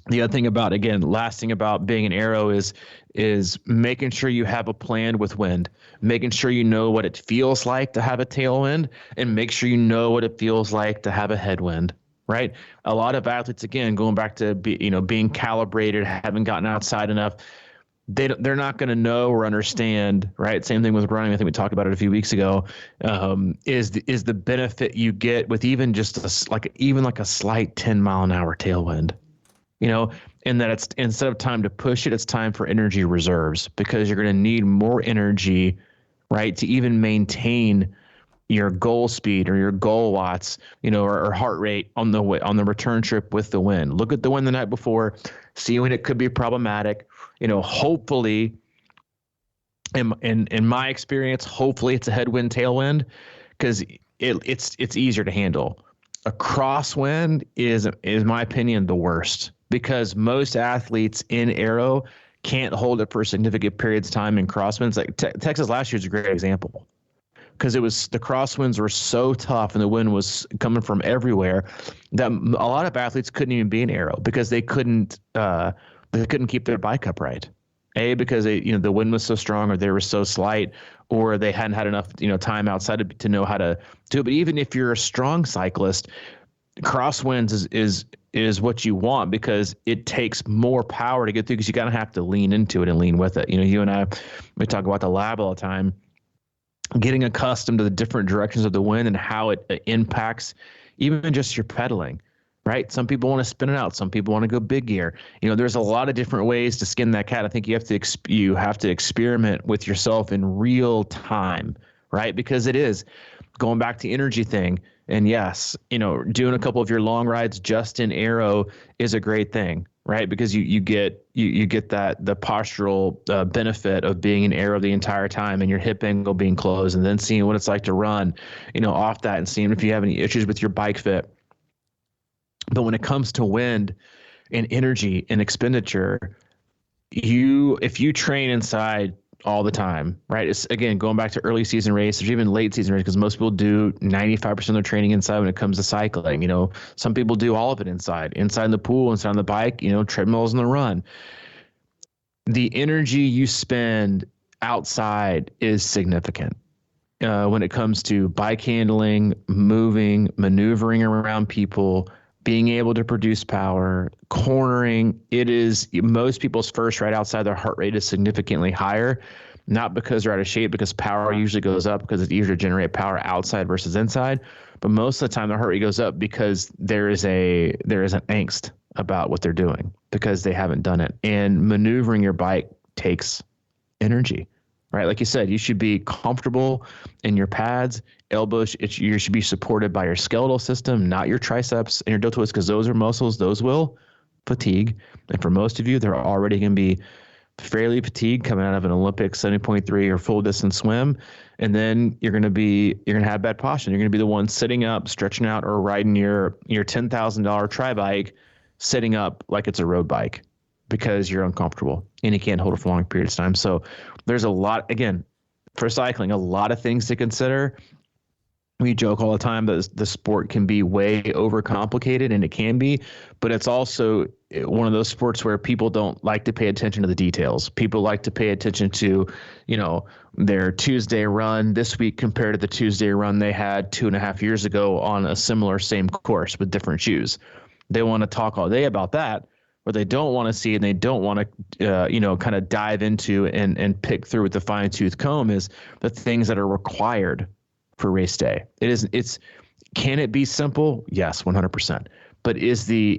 The other thing about being an aero is making sure you have a plan with wind, making sure you know what it feels like to have a tailwind, and make sure you know what it feels like to have a headwind, right? A lot of athletes, again, going back to being calibrated, haven't gotten outside enough, they're not going to know or understand, right? Same thing with running. I think we talked about it a few weeks ago. Is the benefit you get with even just a slight 10-mile-an-hour tailwind. And that it's, instead of time to push it, it's time for energy reserves, because you're going to need more energy, right, to even maintain your goal speed or your goal watts, or heart rate on the return trip with the wind. Look at the wind the night before, see when it could be problematic. Hopefully, in my experience, hopefully it's a headwind, tailwind, because it's easier to handle. A crosswind is, in my opinion, the worst, because most athletes in aero can't hold it for significant periods of time in crosswinds. Like Texas last year is a great example, because the crosswinds were so tough and the wind was coming from everywhere that a lot of athletes couldn't even be in aero, because they couldn't keep their bike upright. Because the wind was so strong, or they were so slight, or they hadn't had enough time outside to know how to do it. But even if you're a strong cyclist, crosswinds is what you want because it takes more power to get through because you gotta have to lean into it and lean with it. You and I, we talk about the lab all the time, getting accustomed to the different directions of the wind and how it impacts even just your pedaling, right? Some people want to spin it out. Some people want to go big gear. There's a lot of different ways to skin that cat. I think you have to experiment with yourself in real time, right? Because it is going back to energy thing. And yes, doing a couple of your long rides just in aero is a great thing, right? Because you get that the postural benefit of being in aero the entire time and your hip angle being closed, and then seeing what it's like to run, off that and seeing if you have any issues with your bike fit. But when it comes to wind and energy and expenditure, if you train inside all the time, right? It's again going back to early season race or even late season race, because most people do 95% of their training inside when it comes to cycling. Some people do all of it inside in the pool, inside on the bike, treadmills and the run. The energy you spend outside is significant when it comes to bike handling, moving, maneuvering around people, being able to produce power, cornering. It is most people's first ride outside, their heart rate is significantly higher, not because they're out of shape, because power usually goes up because it's easier to generate power outside versus inside. But most of the time their heart rate goes up because there is an angst about what they're doing because they haven't done it. And maneuvering your bike takes energy, right? Like you said, you should be comfortable in your pads, elbows. You should be supported by your skeletal system, not your triceps and your deltoids, because those are muscles. Those will fatigue. And for most of you, they're already going to be fairly fatigued coming out of an Olympic 70.3 or full distance swim. And then you're going to have bad posture. You're going to be the one sitting up, stretching out, or riding your $10,000 tri bike, sitting up like it's a road bike because you're uncomfortable and you can't hold it for long periods of time. So there's a lot, again, for cycling, a lot of things to consider. We joke all the time that the sport can be way overcomplicated, and it can be, but it's also one of those sports where people don't like to pay attention to the details. People like to pay attention to, their Tuesday run this week compared to the Tuesday run they had 2.5 years ago on a similar same course with different shoes. They want to talk all day about that. What they don't want to see, and they don't want to, kind of dive into and pick through with the fine tooth comb, is the things that are required for race day. Can it be simple? Yes, 100%. But is the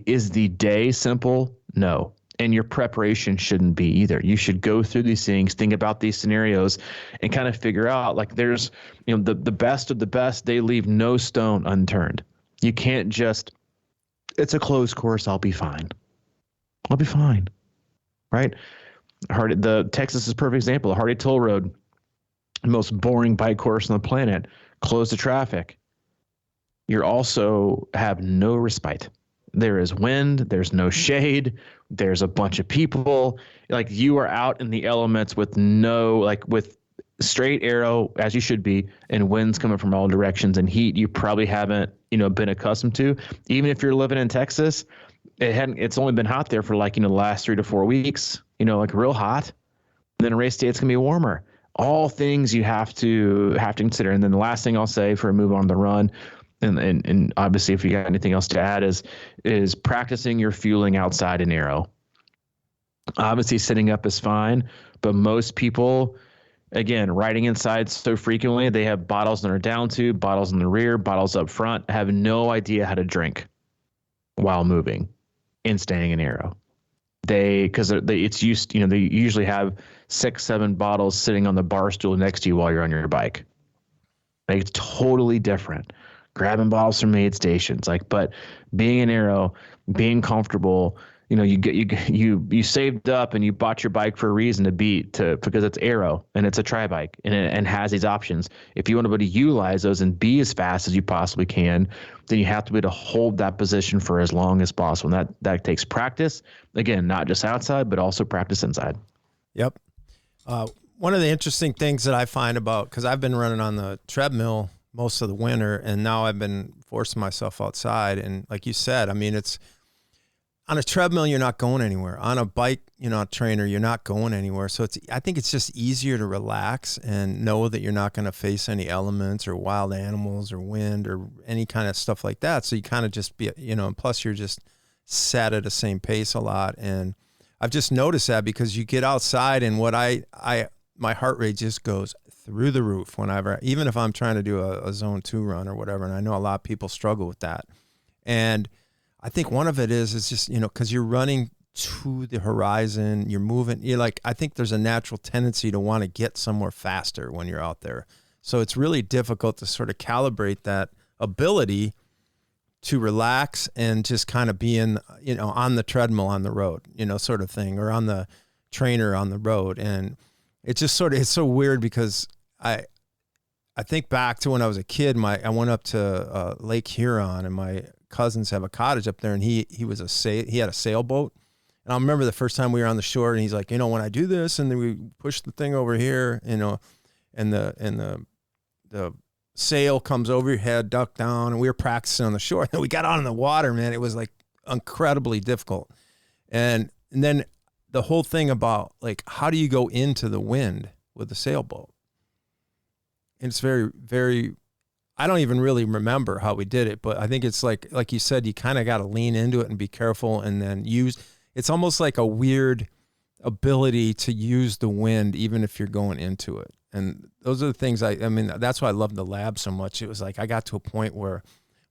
day simple? No. And your preparation shouldn't be either. You should go through these things, think about these scenarios, and kind of figure out, like, there's, the best of the best, they leave no stone unturned. You can't just, it's a closed course, I'll be fine. I'll be fine. Right? The Texas is a perfect example. The Hardy Toll Road, the most boring bike course on the planet, closed to traffic. You also have no respite. There is wind, there's no shade, there's a bunch of people. Like, you are out in the elements with with straight aero, as you should be, and winds coming from all directions, and heat you probably haven't, been accustomed to. Even if you're living in Texas, it's only been hot there for the last 3 to 4 weeks, real hot. And then a race day, it's gonna be warmer. All things you have to consider. And then the last thing I'll say before we move on to the run, and obviously if you got anything else to add, is practicing your fueling outside in aero. Obviously sitting up is fine, but most people, again, riding inside so frequently, they have bottles in their down tube, bottles in the rear, bottles up front, have no idea how to drink while moving and staying in aero. They usually have 6-7 bottles sitting on the bar stool next to you while you're on your bike. Like, it's totally different. Grabbing bottles from aid stations, but being in aero, being comfortable, you saved up and you bought your bike for a reason because it's aero and it's a tri bike and has these options. If you want to be able to utilize those and be as fast as you possibly can, then you have to be able to hold that position for as long as possible. And that takes practice. Again, not just outside, but also practice inside. Yep. One of the interesting things that I find because I've been running on the treadmill most of the winter, and now I've been forcing myself outside. And like you said, I mean, on a treadmill, you're not going anywhere. On a bike, trainer, you're not going anywhere. So I think it's just easier to relax and know that you're not going to face any elements or wild animals or wind or any kind of stuff like that. So you kind of just be, and plus you're just set at the same pace a lot. And I've just noticed that because you get outside and my heart rate just goes through the roof whenever, even if I'm trying to do a zone 2 run or whatever. And I know a lot of people struggle with that. And I think one of it is just, because you're running to the horizon, you're moving, I think there's a natural tendency to want to get somewhere faster when you're out there. So it's really difficult to sort of calibrate that ability to relax and just kind of be in, on the treadmill on the road, sort of thing, or on the trainer on the road. And it's just it's so weird because I think back to when I was a kid, I went up to Lake Huron, and my cousins have a cottage up there, and he had a sailboat. And I remember the first time we were on the shore, and he's like, when I do this, and then we push the thing over here, and the sail comes over your head, duck down, and we were practicing on the shore. And we got out in the water, man. It was like incredibly difficult. And then the whole thing about how do you go into the wind with the sailboat? And it's very, very, I don't even really remember how we did it, but I think it's like you said, you kind of got to lean into it and be careful, and then it's almost like a weird ability to use the wind, even if you're going into it. And those are the things I mean, that's why I love the lab so much. It was like, I got to a point where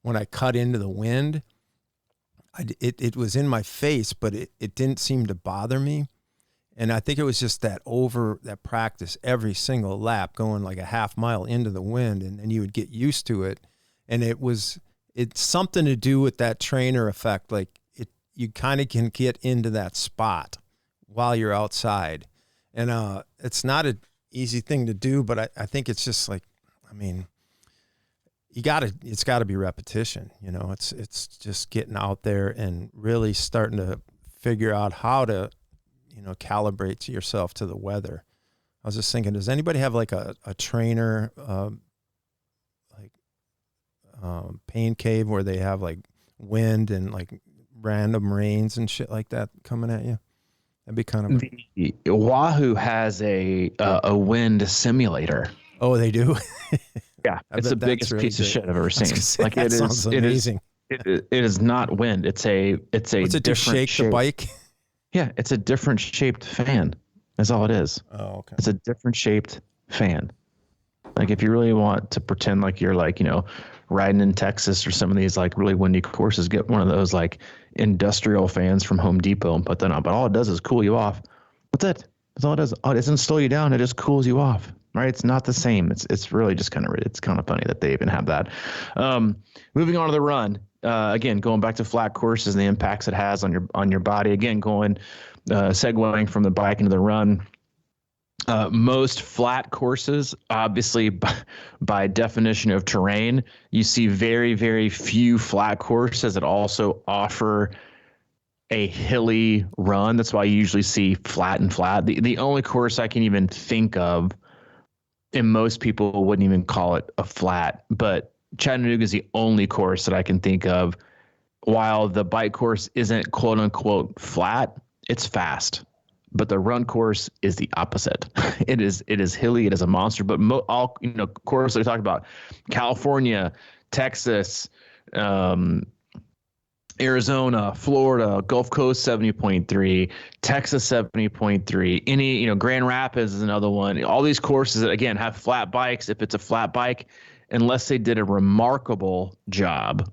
when I cut into the wind, it was in my face, but it didn't seem to bother me. And I think it was just that practice every single lap, going like a half mile into the wind, and then you would get used to it. And it's something to do with that trainer effect. You kind of can get into that spot while you're outside. And it's not an easy thing to do, but I think it's just it's gotta be repetition. It's just getting out there and really starting to figure out how to, calibrate yourself to the weather. I was just thinking, does anybody have a trainer, pain cave where they have wind and random rains and shit like that coming at you? That'd be kind of. Wahoo has a wind simulator. Oh, they do. Yeah, it's the biggest piece of shit I've ever seen. It is amazing. It is not wind. It's a What's it do, shake shape. The bike? Yeah, it's a different shaped fan. That's all it is. Oh, okay. It's a different shaped fan. If you really want to pretend like you're riding in Texas or some of these really windy courses, get one of those industrial fans from Home Depot and put that on. But all it does is cool you off. That's it. That's all it does. It doesn't slow you down. It just cools you off. Right? It's not the same. It's really just kind of funny that they even have that. Moving on to the run. Again, going back to flat courses and the impacts it has on your body. Again, segueing from the bike into the run. Most flat courses, obviously, by definition of terrain, you see very, very few flat courses that also offer a hilly run. That's why you usually see flat and flat. The only course I can even think of, and most people wouldn't even call it a flat, but Chattanooga is the only course that I can think of. While the bike course isn't quote unquote flat, it's fast. But the run course is the opposite. It is hilly. It is a monster. But all courses we talked about, California, Texas, Arizona, Florida, Gulf Coast 70.3, Texas 70.3, any, Grand Rapids is another one. All these courses that, again, have flat bikes. If it's a flat bike, unless they did a remarkable job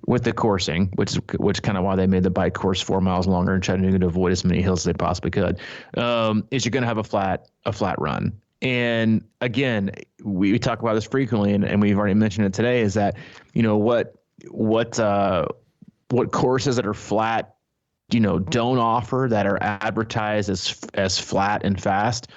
with the coursing, which kind of why they made the bike course 4 miles longer in Chattanooga to avoid as many hills as they possibly could, is you're going to have a flat run. And again, we talk about this frequently, and we've already mentioned it today, is that, what courses that are flat, don't offer, that are advertised as flat and fast,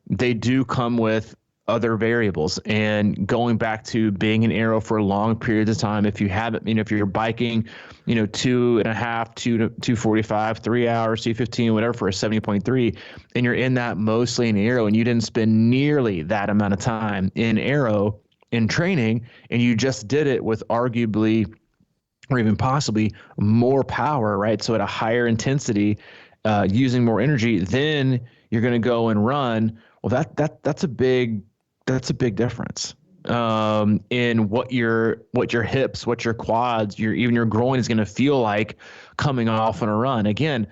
they do come with other variables. And going back to being an aero for long periods of time, if you haven't, if you're biking, 2.5, 245, 3 hours, 215, whatever, for a 70.3, and you're in that mostly in aero, and you didn't spend nearly that amount of time in aero in training, and you just did it with arguably or even possibly more power, right? So at a higher intensity, using more energy, then you're going to go and run. Well, that's a big difference in what your hips, what your quads, even your groin is going to feel like coming off on a run. Again,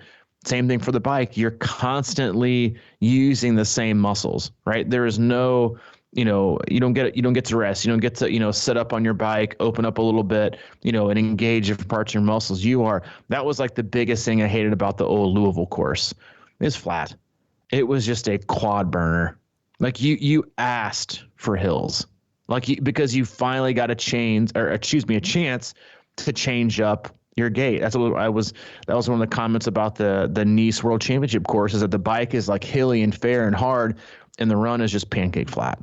same thing for the bike. You're constantly using the same muscles, right? There is no, you don't get to rest. You don't get to, sit up on your bike, open up a little bit, and engage different parts of your muscles. That was like the biggest thing I hated about the old Louisville course. It's flat. It was just a quad burner. Like you asked for hills, because you finally got a chance to change up your gait. That was one of the comments about the Nice World Championship course, is that the bike is like hilly and fair and hard, and the run is just pancake flat.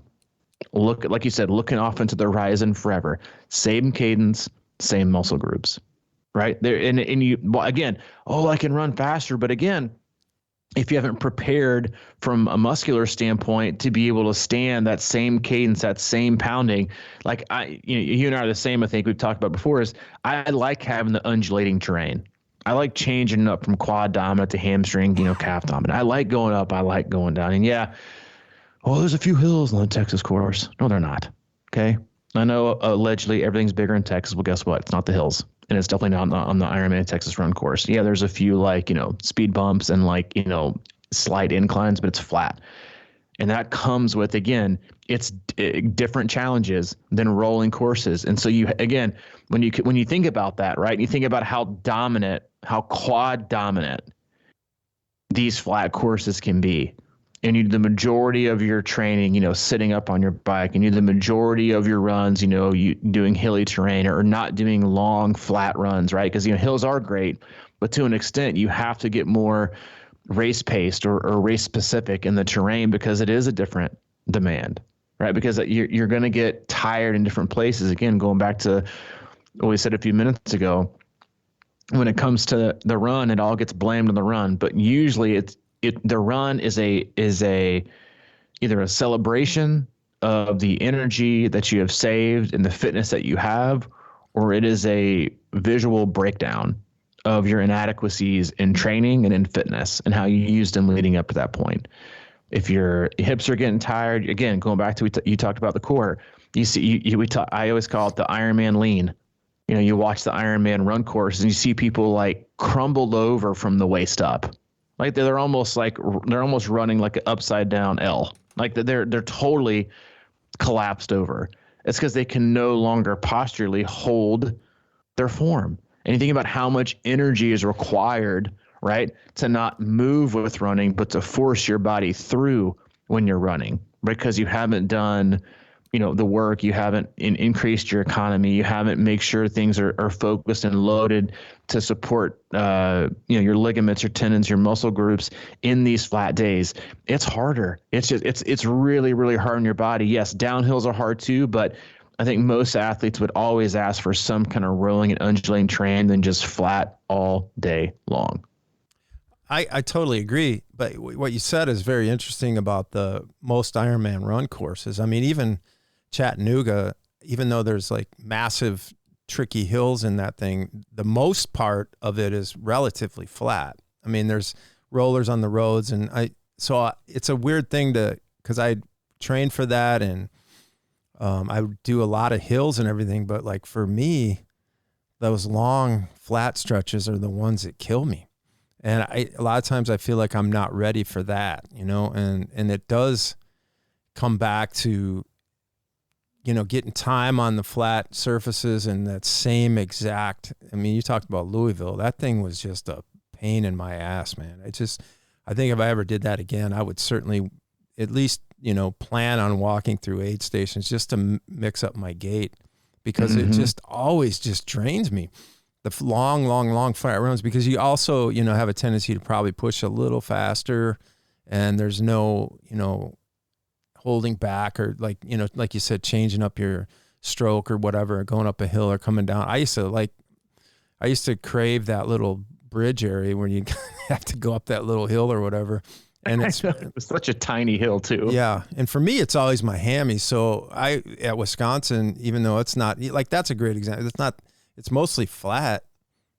Like you said, looking off into the horizon forever. Same cadence, same muscle groups, right there. And you, well, again, I can run faster, but again, if you haven't prepared from a muscular standpoint to be able to stand that same cadence, that same pounding, like you and I are the same. I think we've talked about before, is I like having the undulating terrain. I like changing up from quad dominant to hamstring, calf dominant. I like going up. I like going down. And there's a few hills on the Texas course. No, they're not. Okay. I know allegedly everything's bigger in Texas. Well, guess what? It's not the hills. And it's definitely not on the Ironman Texas Run course. Yeah, there's a few speed bumps and slight inclines, but it's flat. And that comes with, again, it's different challenges than rolling courses. And so when you think about that, right, you think about how quad dominant these flat courses can be. And you do the majority of your training, sitting up on your bike, and you do the majority of your runs, you doing hilly terrain or not doing long flat runs, right? Because hills are great, but to an extent, you have to get more race paced or race specific in the terrain, because it is a different demand, right? Because you're going to get tired in different places. Again, going back to what we said a few minutes ago, when it comes to the run, it all gets blamed on the run, but usually the run is either a celebration of the energy that you have saved and the fitness that you have, or it is a visual breakdown of your inadequacies in training and in fitness and how you used them leading up to that point. If your hips are getting tired, again, going back to you talked about the core. I always call it the Ironman lean. You watch the Ironman run course and you see people crumbled over from the waist up. Like they're almost running like an upside down L. Like they're totally collapsed over. It's because they can no longer posturally hold their form. And you think about how much energy is required, right, to not move with running, but to force your body through when you're running, because you haven't done the work, you haven't increased your economy, you haven't make sure things are focused and loaded to support your ligaments, your tendons, your muscle groups in these flat days. It's harder. It's really, really hard on your body. Yes, downhills are hard too, but I think most athletes would always ask for some kind of rolling and undulating terrain than just flat all day long. I totally agree. But what you said is very interesting about the most Ironman run courses. I mean, even Chattanooga, even though there's massive tricky hills in that thing, the most part of it is relatively flat. I mean, there's rollers on the roads, and it's a weird thing because I trained for that, and I would do a lot of hills and everything, but for me, those long flat stretches are the ones that kill me. And a lot of times I feel like I'm not ready for that, and it does come back to getting time on the flat surfaces and that same exact, I mean, you talked about Louisville. That thing was just a pain in my ass, man. I think if I ever did that again, I would certainly at least, plan on walking through aid stations just to mix up my gait, because it just always just drains me. The long flat runs, because you also, have a tendency to probably push a little faster, and there's no, holding back or like you said, changing up your stroke or whatever, going up a hill or coming down. I used to crave that little bridge area where you have to go up that little hill or whatever. And it's such a tiny hill too. Yeah. And for me, it's always my hammies. So at Wisconsin, even though it's not that's a great example. it's mostly flat.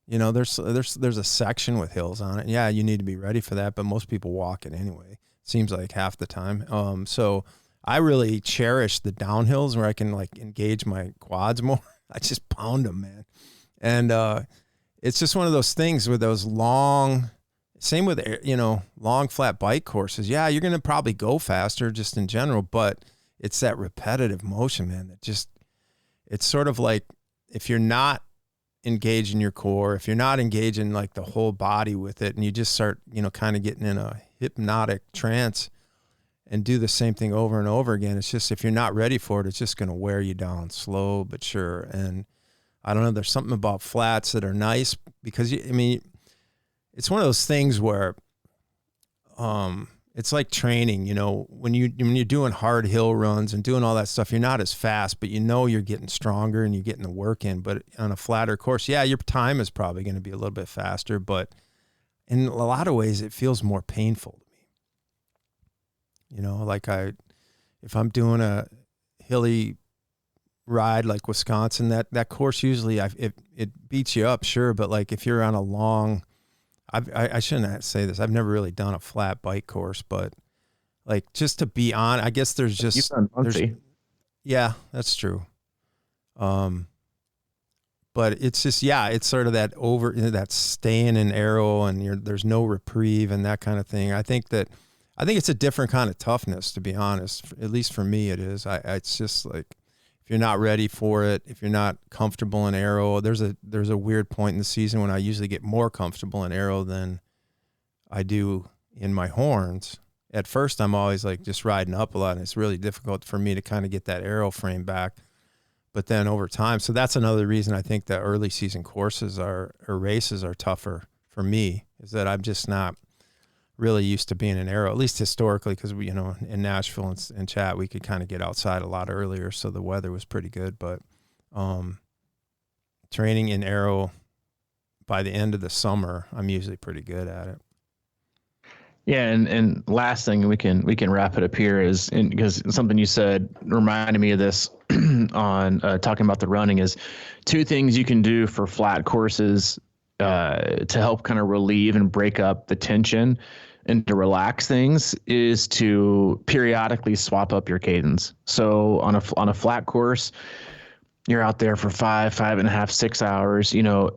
You know, there's a section with hills on it. Yeah, you need to be ready for that, but most people walk it anyway. Seems like half the time. So I really cherish the downhills where I can like engage my quads more. I just pound them, man. And it's just one of those things with those long, same with, you know, long flat bike courses. Yeah, you're going to probably go faster just in general, but it's that repetitive motion, man, that just, it's sort of like if you're not engaging your core, if you're not engaging like the whole body with it, and you just start, you know, kind of getting in a hypnotic trance and do the same thing over and over again, it's just, if you're not ready for it, it's just going to wear you down slow but sure. And I don't know, there's something about flats that are nice because I mean, it's one of those things where it's like training, you know, when you're doing hard hill runs and doing all that stuff, you're not as fast, but you know you're getting stronger and you're getting the work in. But on a flatter course, yeah, your time is probably going to be a little bit faster, but in a lot of ways it feels more painful to me. You know, like if I'm doing a hilly ride like Wisconsin, that course usually it beats you up, sure, but like if you're on a long, I shouldn't say this, I've never really done a flat bike course, but like just to be on, I guess there's just You've done Muncie. Yeah, that's true. But it's just, yeah, it's sort of that staying in aero and there's no reprieve and that kind of thing. I think it's a different kind of toughness, to be honest. At least for me, it is. It's just like, if you're not ready for it, if you're not comfortable in aero, there's a weird point in the season when I usually get more comfortable in aero than I do in my horns. At first, I'm always like just riding up a lot, and it's really difficult for me to kind of get that aero frame back. But then over time, so that's another reason I think that early season courses or races are tougher for me, is that I'm just not really used to being in aero, at least historically, because we, you know, in Nashville and chat, we could kind of get outside a lot earlier, so the weather was pretty good. But training in aero, by the end of the summer, I'm usually pretty good at it. Yeah, and last thing we can wrap it up here is, because something you said reminded me of this on talking about the running, is two things you can do for flat courses to help kind of relieve and break up the tension and to relax things, is to periodically swap up your cadence. So on a flat course, you're out there for 5.5, 6 hours, you know,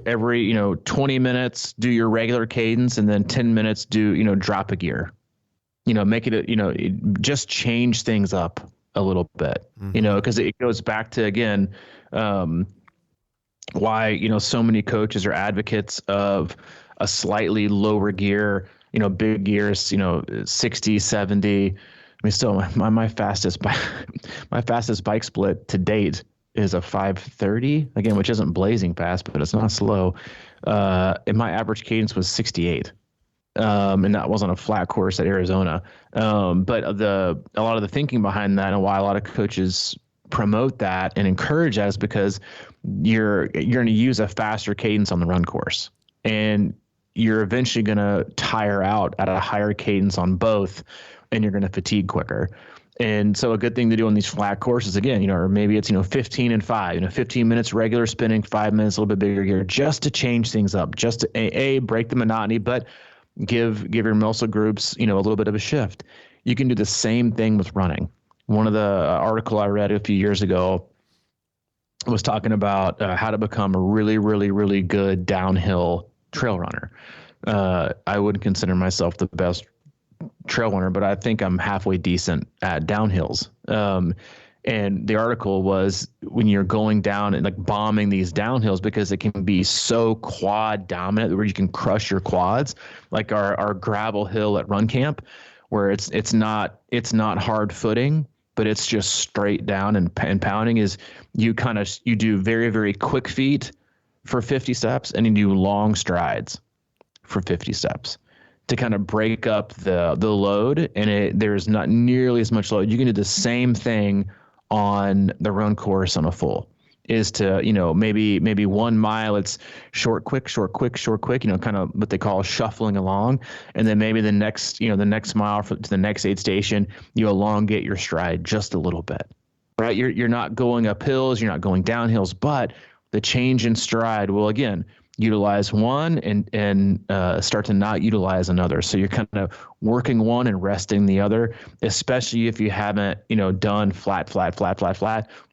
every, you know, 20 minutes, do your regular cadence, and then 10 minutes drop a gear, you know, make it, just change things up a little bit, you know, because it goes back to, again, why, you know, so many coaches are advocates of a slightly lower gear, you know, big gears, you know, 60, 70. I mean, still my fastest bike split to date is a 5:30, again, which isn't blazing fast, but it's not slow. And my average cadence was 68. And that was on a flat course at Arizona. But a lot of the thinking behind that, and why a lot of coaches promote that and encourage that, is because you're going to use a faster cadence on the run course, and you're eventually going to tire out at a higher cadence on both, and you're going to fatigue quicker. And so a good thing to do on these flat courses, again, you know, or maybe it's, 15 and 5, 15 minutes regular spinning, 5 minutes, a little bit bigger gear, just to change things up, just to a break the monotony, but give your muscle groups, a little bit of a shift. You can do the same thing with running. One of the article I read a few years ago was talking about how to become a really, really, really good downhill trail runner. I wouldn't consider myself the best trail runner, but I think I'm halfway decent at downhills. And the article was, when you're going down and like bombing these downhills, because it can be so quad dominant where you can crush your quads, like our gravel hill at Run Camp, where it's not hard footing, but it's just straight down and pounding. Is you do very, very quick feet for 50 steps, and you do long strides for 50 steps to kind of break up the load, and there's not nearly as much load. You can do the same thing on the run course on a full, is to, maybe 1 mile, it's short, quick, kind of what they call shuffling along. And then maybe the next mile to the next aid station, you elongate your stride just a little bit, right? You're not going up hills, you're not going down hills, but the change in stride will, again, utilize one and start to not utilize another. So you're kind of working one and resting the other, especially if you haven't, done flat.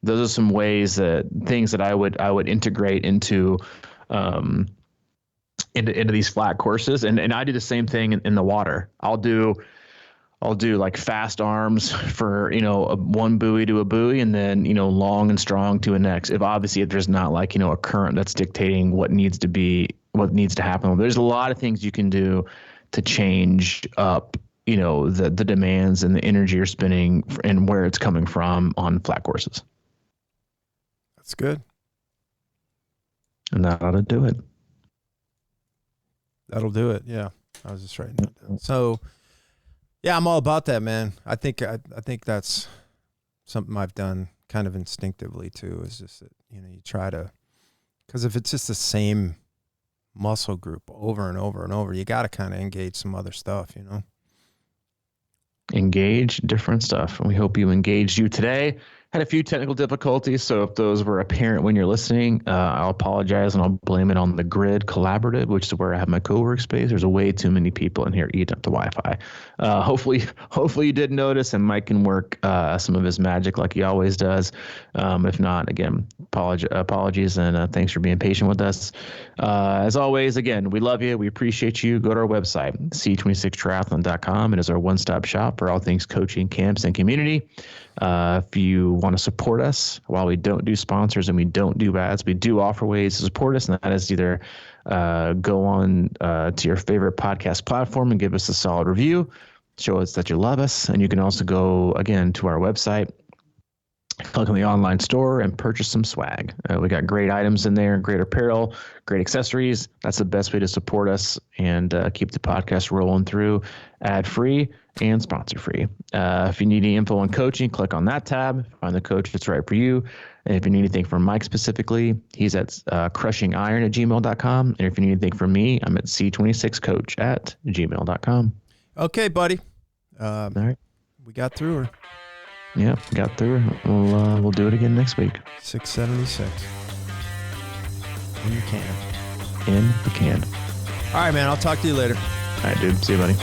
Those are some ways things that I would integrate into these flat courses. And I do the same thing in the water. I'll do like fast arms for, one buoy to a buoy, and then, long and strong to a next. If there's not like, a current that's dictating what needs to happen. There's a lot of things you can do to change up, the demands and the energy you're spending and where it's coming from on flat courses. That's good. And that ought to do it. That'll do it. Yeah. I was just writing that down. So, yeah, I'm all about that, man. I think that's something I've done kind of instinctively too. Is just that, you try to, because if it's just the same muscle group over and over and over, you got to kind of engage some other stuff, Engage different stuff. And we hope you engaged you today. Had a few technical difficulties, so if those were apparent when you're listening, I'll apologize, and I'll blame it on the Grid Collaborative, which is where I have my co-work space. There's way too many people in here eating up the Wi-Fi. Hopefully you did notice, and Mike can work some of his magic like he always does. If not, again, apologies, and thanks for being patient with us. As always, again, we love you. We appreciate you. Go to our website, c26triathlon.com. It is our one-stop shop for all things coaching, camps, and community. If you want to support us, while we don't do sponsors and we don't do ads, we do offer ways to support us, and that is either go on to your favorite podcast platform and give us a solid review, show us that you love us, and you can also go, again, to our website, click on the online store, and purchase some swag. We got great items in there, great apparel, great accessories. That's the best way to support us and keep the podcast rolling through ad-free and sponsor-free. If you need any info on coaching, click on that tab. Find the coach that's right for you. And if you need anything from Mike specifically, he's at crushingiron@gmail.com. And if you need anything from me, I'm at c26coach@gmail.com. Okay, buddy. All right. We got through her. Yeah, got through her. We'll do it again next week. 676. In the can. In the can. All right, man. I'll talk to you later. All right, dude. See you, buddy.